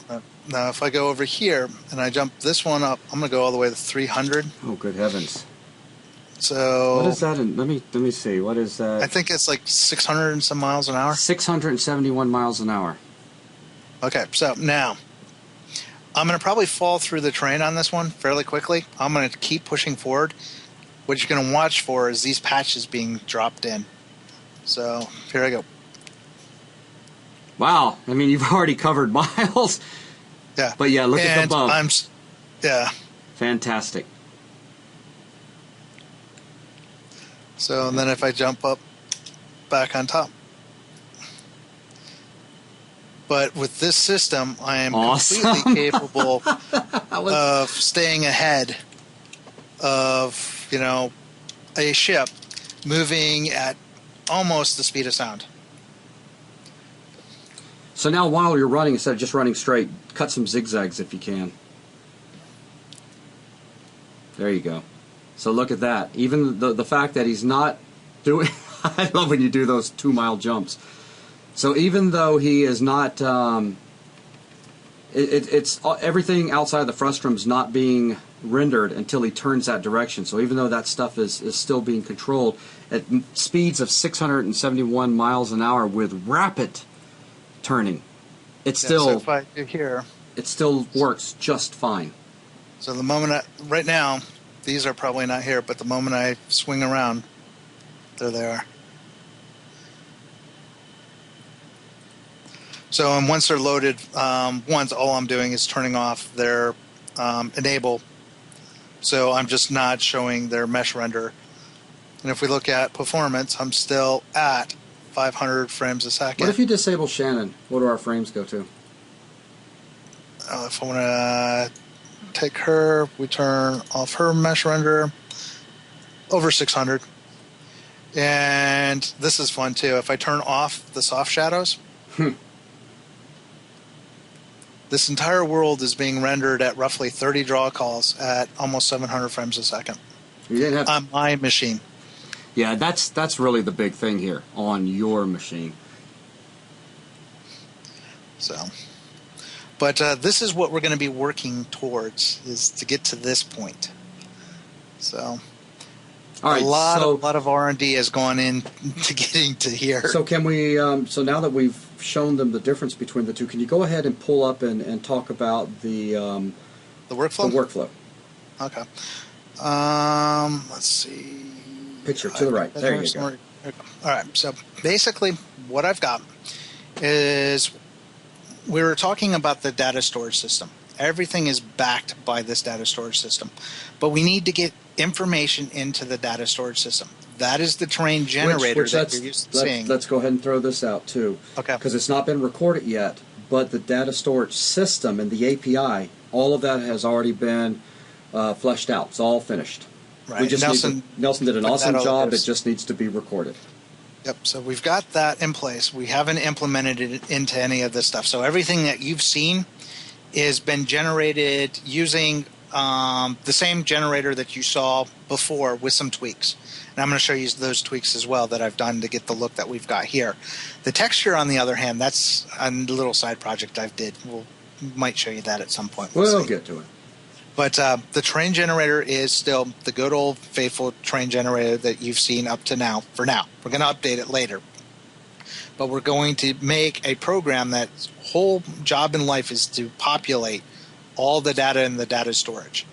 Now, if I go over here and I jump this one up, I'm going to go all the way to 300. Oh, good heavens. So... What is that? Let me see. What is that? I think it's like 600 and some miles an hour. 671 miles an hour. Okay, so now, I'm going to probably fall through the terrain on this one fairly quickly. I'm going to keep pushing forward. What you're going to watch for is these patches being dropped in. So, here I go. Wow. I mean, you've already covered miles. Yeah. But yeah, look at the bump. Yeah. Fantastic. So, and then if I jump up back on top. But with this system, I am completely capable of staying ahead of, a ship moving at almost the speed of sound. So now while you're running, instead of just running straight, cut some zigzags if you can. There you go. So look at that. Even the fact that he's not doing... I love when you do those 2-mile jumps. So even though he is not, it's everything outside of the frustum is not being rendered until he turns that direction. So even though that stuff is still being controlled at speeds of 671 miles an hour with rapid turning, it still so if I do here, it still works just fine. So the moment right now, these are probably not here, but the moment I swing around, there they are. So and once they're loaded, once all I'm doing is turning off their enable. So I'm just not showing their mesh render. And if we look at performance, I'm still at 500 frames a second. What if you disable Shannon? What do our frames go to? If I want to take her, we turn off her mesh render, over 600. And this is fun too. If I turn off the soft shadows, this entire world is being rendered at roughly 30 draw calls at almost 700 frames a second. You didn't have on my machine. Yeah, that's really the big thing here on your machine. So, but this is what we're going to be working towards, is to get to this point. So, all right, a lot of R&D has gone into getting to here. So can we? So now that we've shown them the difference between the two, can you go ahead and pull up and talk about the workflow? The workflow. Okay. Let's see. Picture to the right. There you go. All right. So basically, what I've got is, we were talking about the data storage system. Everything is backed by this data storage system, but we need to get information into the data storage system. That is the terrain generator that you're used to seeing. Let's go ahead and throw this out too. Okay. Because it's not been recorded yet, but the data storage system and the API, all of that has already been fleshed out. It's all finished. Right. We just Nelson did an awesome job. It just needs to be recorded. Yep. So we've got that in place. We haven't implemented it into any of this stuff. So everything that you've seen has been generated using the same generator that you saw before with some tweaks. And I'm going to show you those tweaks as well that I've done to get the look that we've got here. The texture, on the other hand, that's a little side project I did. Might show you that at some point. We'll get to it. But the train generator is still the good old faithful train generator that you've seen up to now. For now, we're going to update it later. But we're going to make a program that's whole job in life is to populate all the data in the data storage.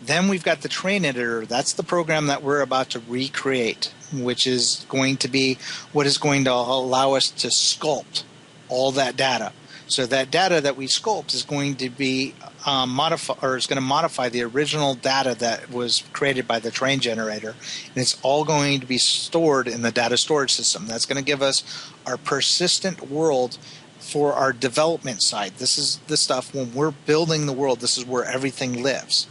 Then we've got the train editor. That's the program that we're about to recreate, which is going to be what is going to allow us to sculpt all that data. So that data that we sculpt is going to be modify the original data that was created by the train generator, and it's all going to be stored in the data storage system. That's going to give us our persistent world for our development side. This is the stuff when we're building the world. This is where everything lives.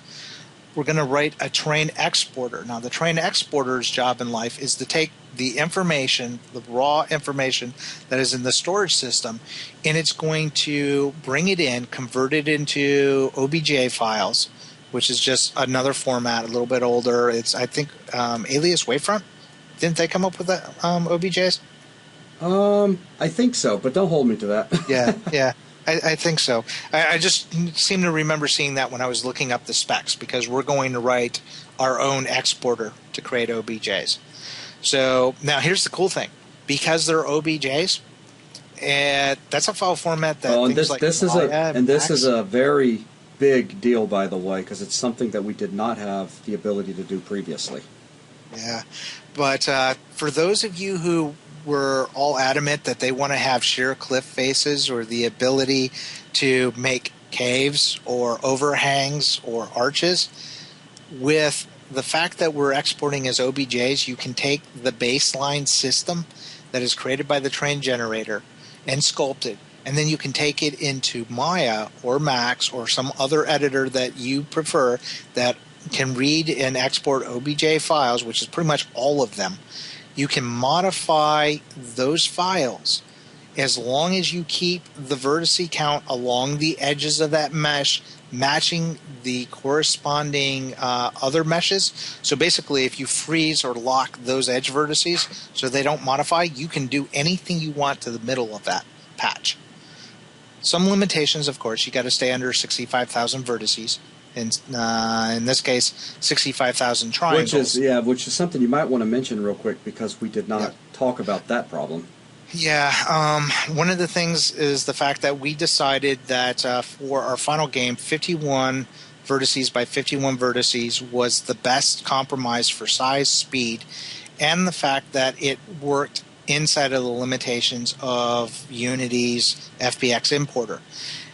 We're going to write a train exporter. Now, the train exporter's job in life is to take the information, the raw information that is in the storage system, and it's going to bring it in, convert it into OBJ files, which is just another format, a little bit older. It's, I think, Alias Wavefront. Didn't they come up with that, OBJs? I think so, but don't hold me to that. Yeah. I think so. I just seem to remember seeing that when I was looking up the specs, because we're going to write our own exporter to create OBJs. So now here's the cool thing. Because they're OBJs, and that's a file format that this is a very big deal, by the way, because it's something that we did not have the ability to do previously. Yeah, but for those of you who were all adamant that they want to have sheer cliff faces or the ability to make caves or overhangs or arches, with the fact that we're exporting as OBJs, you can take the baseline system that is created by the train generator and sculpt it, and then you can take it into Maya or Max or some other editor that you prefer that can read and export OBJ files, which is pretty much all of them. You can modify those files as long as you keep the vertice count along the edges of that mesh matching the corresponding other meshes. So basically, if you freeze or lock those edge vertices so they don't modify, you can do anything you want to the middle of that patch. Some limitations, of course, you got to stay under 65,000 vertices. In this case, 65,000 triangles. Which is something you might want to mention real quick, because we did not talk about that problem. Yeah, one of the things is the fact that we decided that for our final game, 51 vertices by 51 vertices was the best compromise for size, speed, and the fact that it worked inside of the limitations of Unity's FBX importer.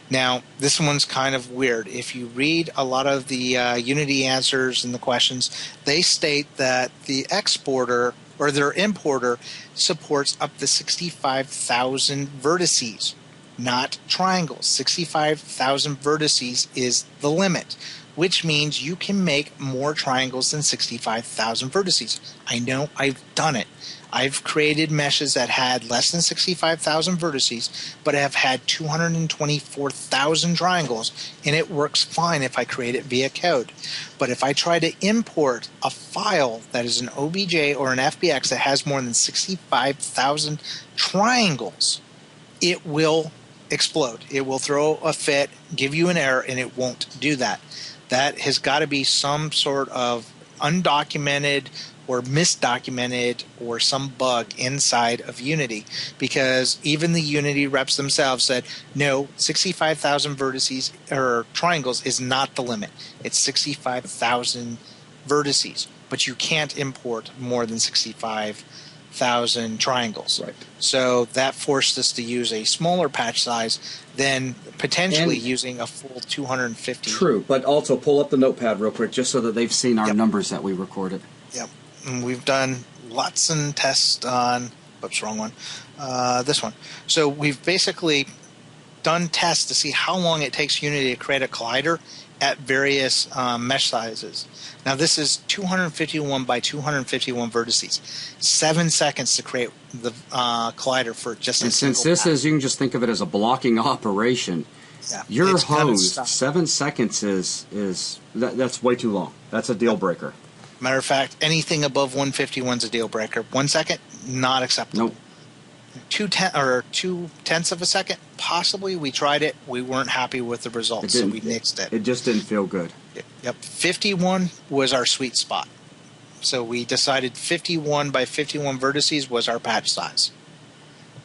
Now, this one's kind of weird. If you read a lot of the Unity answers and the questions, they state that the exporter or their importer supports up to 65,000 vertices, not triangles. 65,000 vertices is the limit, which means you can make more triangles than 65,000 vertices. I know, I've done it. I've created meshes that had less than 65,000 vertices, but have had 224,000 triangles, and it works fine if I create it via code. But if I try to import a file that is an OBJ or an FBX that has more than 65,000 triangles, it will explode. It will throw a fit, give you an error, and it won't do that. That has got to be some sort of undocumented or misdocumented or some bug inside of Unity, because even the Unity reps themselves said, no, 65,000 vertices or triangles is not the limit. It's 65,000 vertices, but you can't import more than 65,000 triangles. Right. So that forced us to use a smaller patch size than potentially using a full 250. True, but also pull up the notepad real quick just so that they've seen our numbers that we recorded. Yep. And we've done lots of tests on, oops, wrong one, this one. So we've basically done tests to see how long it takes Unity to create a collider at various mesh sizes. Now this is 251 by 251 vertices. 7 seconds to create the collider for just a single since this path. is, you can just think of it as a blocking operation. Yeah, Your it's kind of hosed, stuff. 7 seconds is that's way too long. That's a deal breaker. Matter of fact, anything above 151 is a deal breaker. 1 second, not acceptable. Nope. 2/10 of a second, possibly. We tried it. We weren't happy with the results, so we nixed it. It just didn't feel good. Yep. 51 was our sweet spot. So we decided 51 by 51 vertices was our patch size.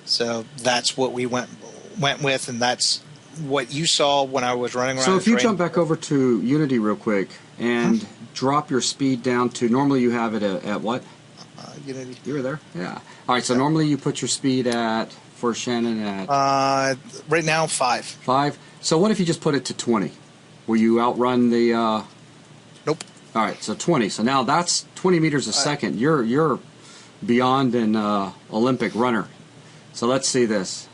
So that's what we went with, and that's what you saw when I was running around. So if you jump back over to Unity real quick and drop your speed down to, normally you have it at what? Unity. You were there? Yeah. All right, so normally you put your speed at, for Shannon, at? Right now, 5. 5? So what if you just put it to 20? Will you outrun the... Nope. All right, so 20. So now that's 20 meters a second. You're beyond an Olympic runner. So let's see this.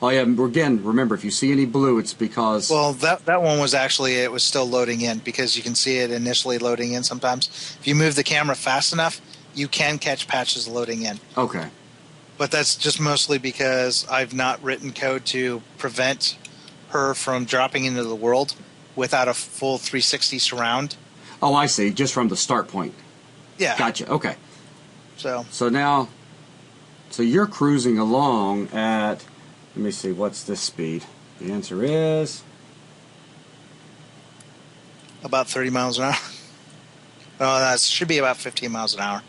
Oh yeah, again, remember, if you see any blue, it's because... Well, that one was actually, it was still loading in, because you can see it initially loading in sometimes. If you move the camera fast enough, you can catch patches loading in. Okay. But that's just mostly because I've not written code to prevent her from dropping into the world without a full 360 surround. Oh, I see, just from the start point. Yeah. Gotcha, okay. So now, so you're cruising along at... Let me see, what's this speed? The answer is... about 30 miles an hour. Oh, that should be about 15 miles an hour,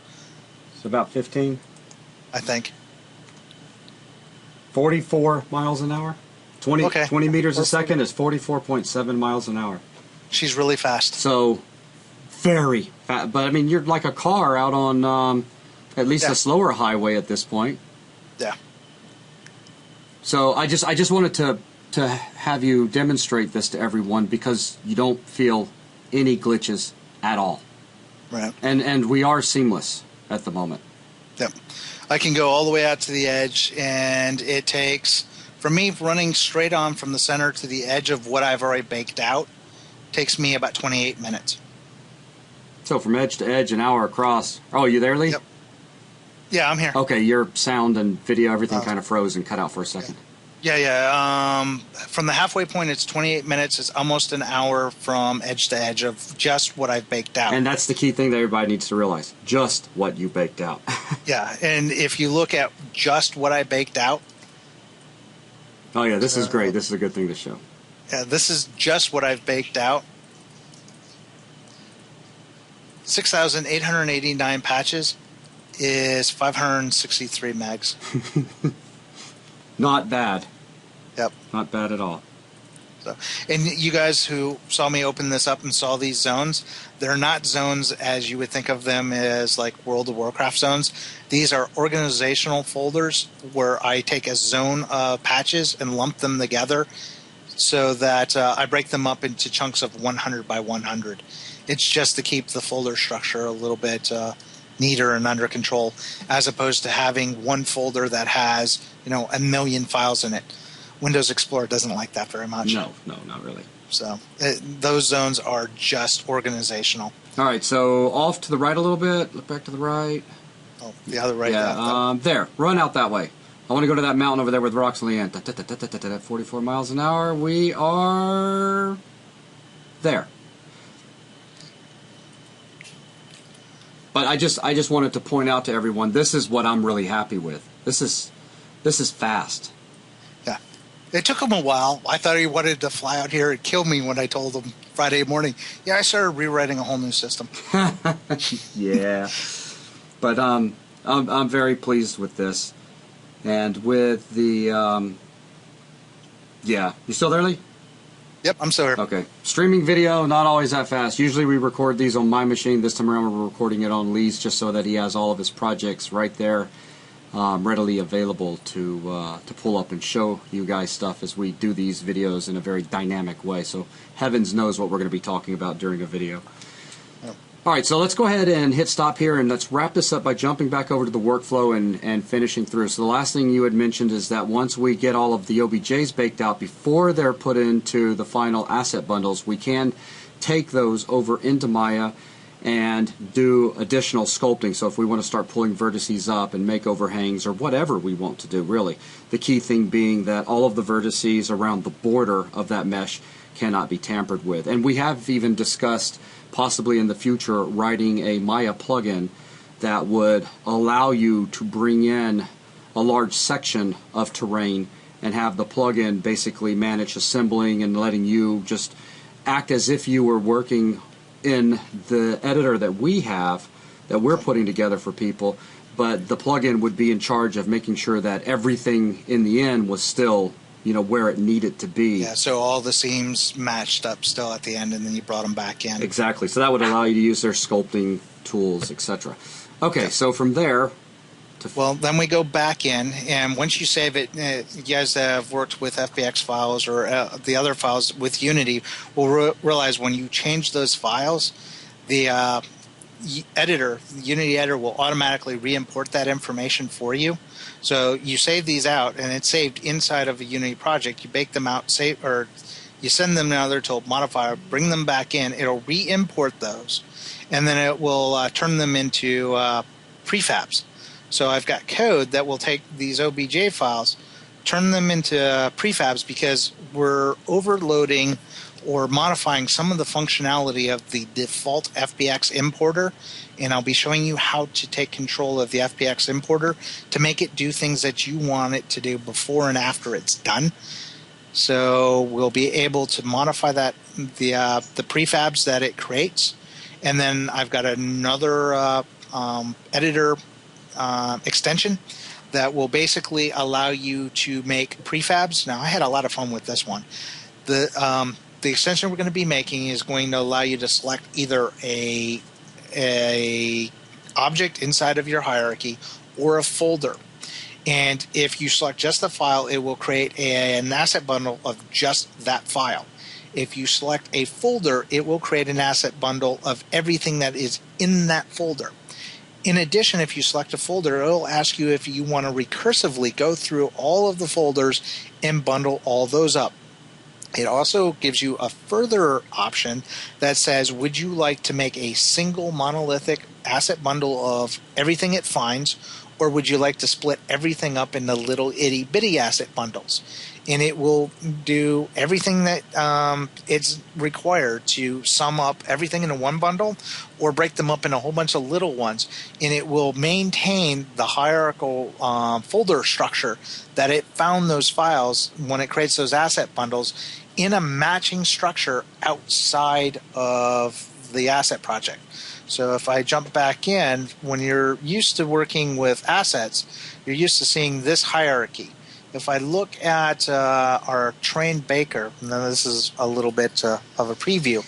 It's about 15? I think. 44 miles an hour? 20, Okay. 20 meters a second is 44.7 miles an hour. She's really fast. So, very fast. But, I mean, you're like a car out on at least a slower highway at this point. Yeah. So, I just wanted to have you demonstrate this to everyone, because you don't feel any glitches at all. Right. And we are seamless at the moment. Yep. I can go all the way out to the edge, and it takes, for me, running straight on from the center to the edge of what I've already baked out, takes me about 28 minutes. So from edge to edge, an hour across. Oh, you there, Lee? Yep. Yeah, I'm here. Okay, your sound and video, everything kind of froze and cut out for a second. Yeah. From the halfway point, it's 28 minutes. It's almost an hour from edge to edge of just what I've baked out. And that's the key thing that everybody needs to realize. Just what you baked out. Yeah, and if you look at just what I baked out. Oh, yeah, this is great. This is a good thing to show. Yeah, this is just what I've baked out. 6,889 patches is 563 megs. Not bad. Yep. Not bad at all. So, and you guys who saw me open this up and saw these zones, they're not zones as you would think of them as like World of Warcraft zones. These are organizational folders where I take a zone of patches and lump them together so that I break them up into chunks of 100 by 100. It's just to keep the folder structure a little bit neater and under control, as opposed to having one folder that has, a million files in it. Windows Explorer doesn't like that very much. No, not really. So those zones are just organizational. All right, so off to the right a little bit. Look back to the right. Oh, the other right. Yeah, there. Run out that way. I want to go to that mountain over there with rocks on the end. 44 miles an hour. We are there. But I just wanted to point out to everyone, this is what I'm really happy with. This is fast. Yeah. It took him a while. I thought he wanted to fly out here and kill me when I told him Friday morning. Yeah, I started rewriting a whole new system. Yeah. But I'm very pleased with this. And with the yeah. You still there, Lee? Yep, I'm still here. Okay. Streaming video, not always that fast. Usually we record these on my machine. This time around we're recording it on Lee's just so that he has all of his projects right there readily available to pull up and show you guys stuff as we do these videos in a very dynamic way. So heavens knows what we're going to be talking about during a video. Yep. All right, so let's go ahead and hit stop here, and let's wrap this up by jumping back over to the workflow and finishing through. So the last thing you had mentioned is that once we get all of the OBJs baked out before they're put into the final asset bundles, we can take those over into Maya and do additional sculpting. So if we want to start pulling vertices up and make overhangs or whatever we want to do, really. The key thing being that all of the vertices around the border of that mesh cannot be tampered with. And we have even discussed possibly in the future writing a Maya plugin that would allow you to bring in a large section of terrain and have the plugin basically manage assembling and letting you just act as if you were working in the editor that we have, that we're putting together for people, but the plugin would be in charge of making sure that everything in the end was still where it needed to be. Yeah, so all the seams matched up still at the end, and then you brought them back in. Exactly. So that would allow you to use their sculpting tools, etc. Okay, yeah. So from there... Well, then we go back in, and once you save it, you guys that have worked with FBX files or the other files with Unity will realize when you change those files, the Unity editor will automatically re-import that information for you. So you save these out, and it's saved inside of a Unity project. You bake them out, or you send them now. They're told modifier, bring them back in. It'll re-import those, and then it will turn them into prefabs. So I've got code that will take these OBJ files, turn them into prefabs because we're overloading or modifying some of the functionality of the default FBX importer, and I'll be showing you how to take control of the FBX importer to make it do things that you want it to do before and after it's done. So we'll be able to modify that the prefabs that it creates, and then I've got another editor extension that will basically allow you to make prefabs. Now I had a lot of fun with this one. The extension we're going to be making is going to allow you to select either a object inside of your hierarchy or a folder. And if you select just the file, it will create an asset bundle of just that file. If you select a folder, it will create an asset bundle of everything that is in that folder. In addition, if you select a folder, it'll ask you if you want to recursively go through all of the folders and bundle all those up. It also gives you a further option that says, would you like to make a single monolithic asset bundle of everything it finds, or would you like to split everything up into little itty bitty asset bundles? and it will do everything that it's required to sum up everything into one bundle or break them up in a whole bunch of little ones, and it will maintain the hierarchical folder structure that it found those files when it creates those asset bundles in a matching structure outside of the asset project. So if I jump back in, when you're used to working with assets, you're used to seeing this hierarchy. If I look at our train baker, now this is a little bit of a preview.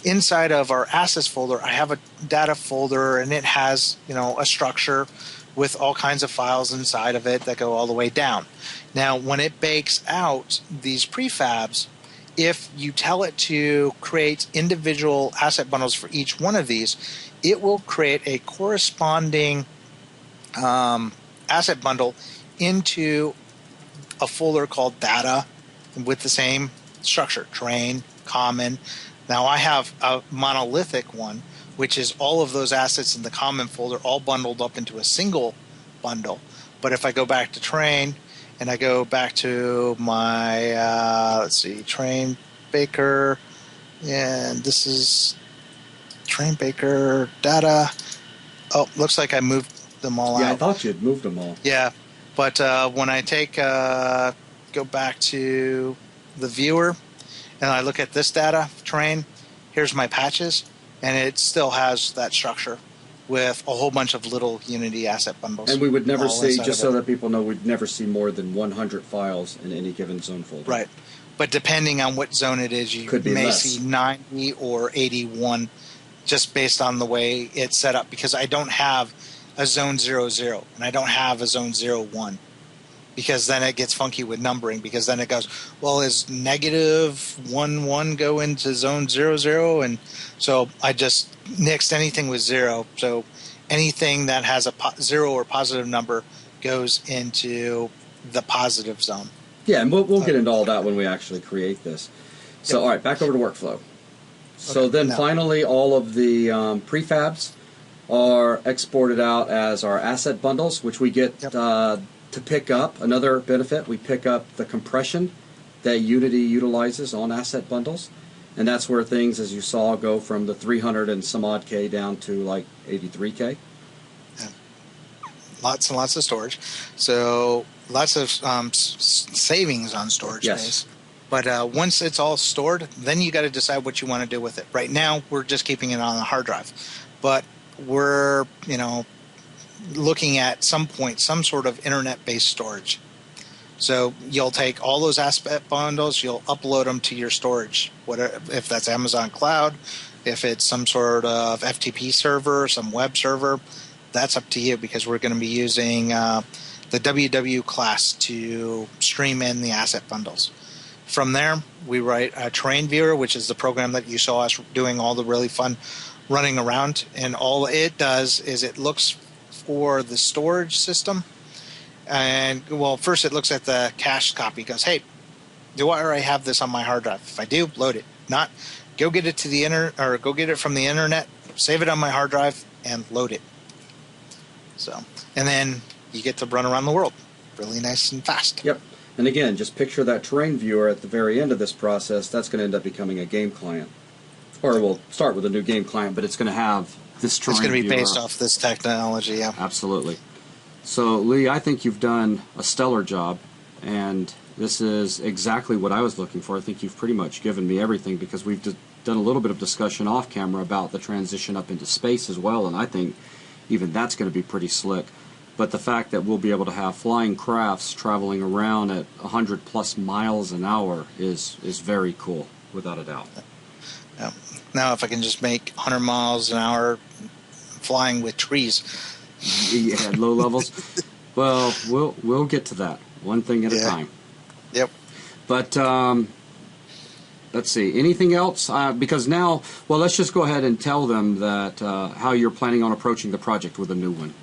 Inside of our assets folder, I have a data folder, and it has, a structure with all kinds of files inside of it that go all the way down. Now, when it bakes out these prefabs, if you tell it to create individual asset bundles for each one of these, it will create a corresponding asset bundle into a folder called data with the same structure, train, common. Now I have a monolithic one, which is all of those assets in the common folder all bundled up into a single bundle. But if I go back to train, and I go back to my, train baker, and this is train baker data. Oh, looks like I moved them all out. Yeah, I thought you had moved them all. Yeah, but when I go back to the viewer, and I look at this data train, here's my patches, and it still has that structure with a whole bunch of little Unity asset bundles. And we would never see, just so that people know, we'd never see more than 100 files in any given zone folder. Right. But depending on what zone it is, you may see 90 or 81 just based on the way it's set up, because I don't have a zone 00 and I don't have a zone 01, because then it gets funky with numbering, because then it goes, well, is -11 go into zone 00? And so I just nixed anything with 0. So anything that has a 0 or positive number goes into the positive zone. Yeah, and we'll get into all that when we actually create this. So, all right, back over to workflow. So then finally all of the prefabs are exported out as our asset bundles, which we get to pick up. Another benefit, we pick up the compression that Unity utilizes on asset bundles. And that's where things, as you saw, go from the 300 and some odd K down to like 83K. Yeah. Lots and lots of storage. So lots of savings on storage space. But once it's all stored, then you got to decide what you want to do with it. Right now, we're just keeping it on a hard drive. But we're, looking at some point, some sort of internet-based storage. So you'll take all those asset bundles, you'll upload them to your storage, whatever, if that's Amazon Cloud, if it's some sort of FTP server, some web server, that's up to you, because we're going to be using the WW class to stream in the asset bundles. From there, we write a train viewer, which is the program that you saw us doing all the really fun running around, and all it does is it looks for the storage system. And, well, first it looks at the cache copy, goes, hey, do I already have this on my hard drive? If I do, load it. Not, go get it to the go get it from the internet, save it on my hard drive, and load it. So, and then you get to run around the world really nice and fast. Yep. And again, just picture that terrain viewer at the very end of this process. That's going to end up becoming a game client. Or we'll start with a new game client, but it's going to have this terrain viewer. It's going to be based off this technology, yeah. Absolutely. So, Lee, I think you've done a stellar job, and this is exactly what I was looking for. I think you've pretty much given me everything, because we've done a little bit of discussion off camera about the transition up into space as well, and I think even that's going to be pretty slick. But the fact that we'll be able to have flying crafts traveling around at 100 plus miles an hour is very cool, without a doubt. Yeah. Now, if I can just make 100 miles an hour flying with trees. Yeah, low levels. Well, we'll get to that one thing at a time. Yep. But let's see. Anything else? Because now, well, let's just go ahead and tell them that how you're planning on approaching the project with a new one.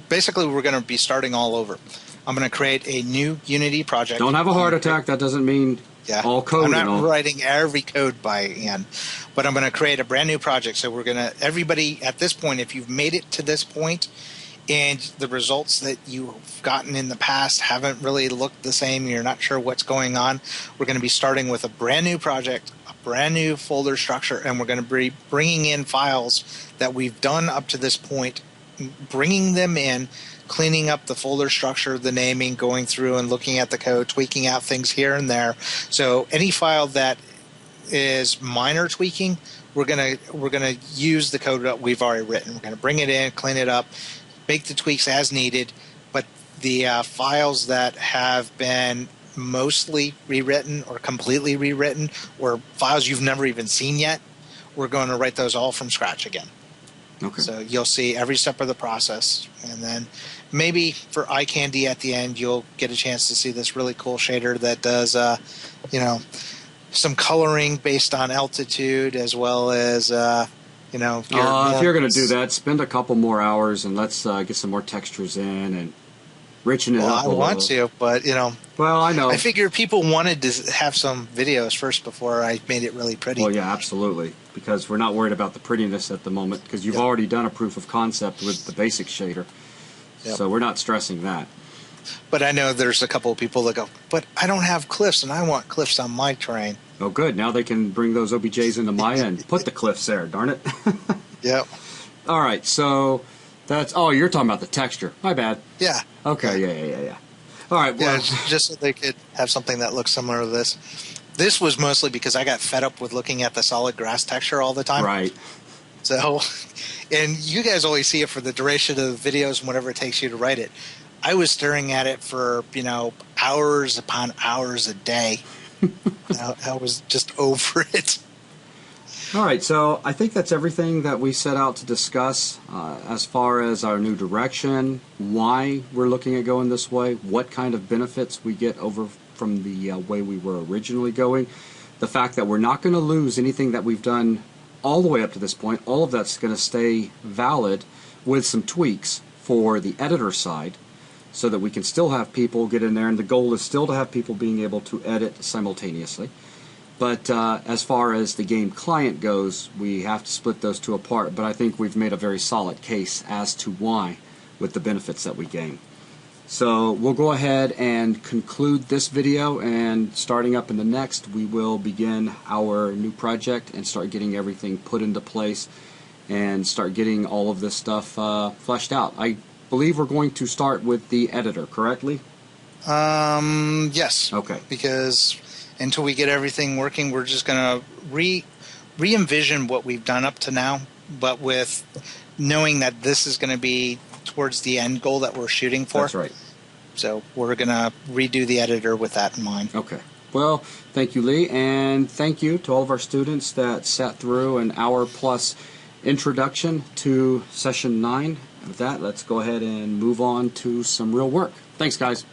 Basically, we're going to be starting all over. I'm going to create a new Unity project. Don't have a heart attack. That doesn't mean all code. I'm not writing every code by hand, but I'm going to create a brand new project. So we're going to, everybody at this point, if you've made it to this point and the results that you've gotten in the past haven't really looked the same, you're not sure what's going on, we're going to be starting with a brand new project, a brand new folder structure, and we're going to be bringing in files that we've done up to this point, bringing them in, cleaning up the folder structure, the naming, going through and looking at the code, tweaking out things here and there. So any file that is minor tweaking, we're gonna use the code that we've already written. We're gonna bring it in, clean it up, make the tweaks as needed. But the files that have been mostly rewritten or completely rewritten, or files you've never even seen yet, we're going to write those all from scratch again. Okay. So you'll see every step of the process, and then maybe for eye candy at the end, you'll get a chance to see this really cool shader that does, some coloring based on altitude, as well as, if you're going to do that, spend a couple more hours and let's get some more textures in and richen it up. I want to, but Well, I know. I figured people wanted to have some videos first before I made it really pretty. Well, yeah, absolutely, because we're not worried about the prettiness at the moment, because you've already done a proof of concept with the basic shader, so we're not stressing that. But I know there's a couple of people that go, but I don't have cliffs, and I want cliffs on my terrain. Oh, good. Now they can bring those OBJs into Maya and put the cliffs there, darn it. Yep. All right, so that's... Oh, you're talking about the texture. My bad. Yeah. Okay, yeah. All right, well... Yeah, just so they could have something that looks similar to this. This was mostly because I got fed up with looking at the solid grass texture all the time. Right. So, and you guys always see it for the duration of the videos and whatever it takes you to write it. I was staring at it for, hours upon hours a day. I was just over it. All right, so I think that's everything that we set out to discuss as far as our new direction, why we're looking at going this way, what kind of benefits we get over from the way we were originally going, the fact that we're not going to lose anything that we've done all the way up to this point. All of that's going to stay valid with some tweaks for the editor side, so that we can still have people get in there, and the goal is still to have people being able to edit simultaneously. But as far as the game client goes, we have to split those two apart, but I think we've made a very solid case as to why, with the benefits that we gain. So we'll go ahead and conclude this video, and starting up in the next, we will begin our new project and start getting everything put into place and start getting all of this stuff fleshed out. I believe we're going to start with the editor, correctly? Yes. Okay. Because until we get everything working, we're just going to re-envision what we've done up to now, but with knowing that this is going to be towards the end goal that we're shooting for. That's right. So we're going to redo the editor with that in mind. Okay. Well, thank you, Lee, and thank you to all of our students that sat through an hour-plus introduction to Session 9. With that, let's go ahead and move on to some real work. Thanks, guys.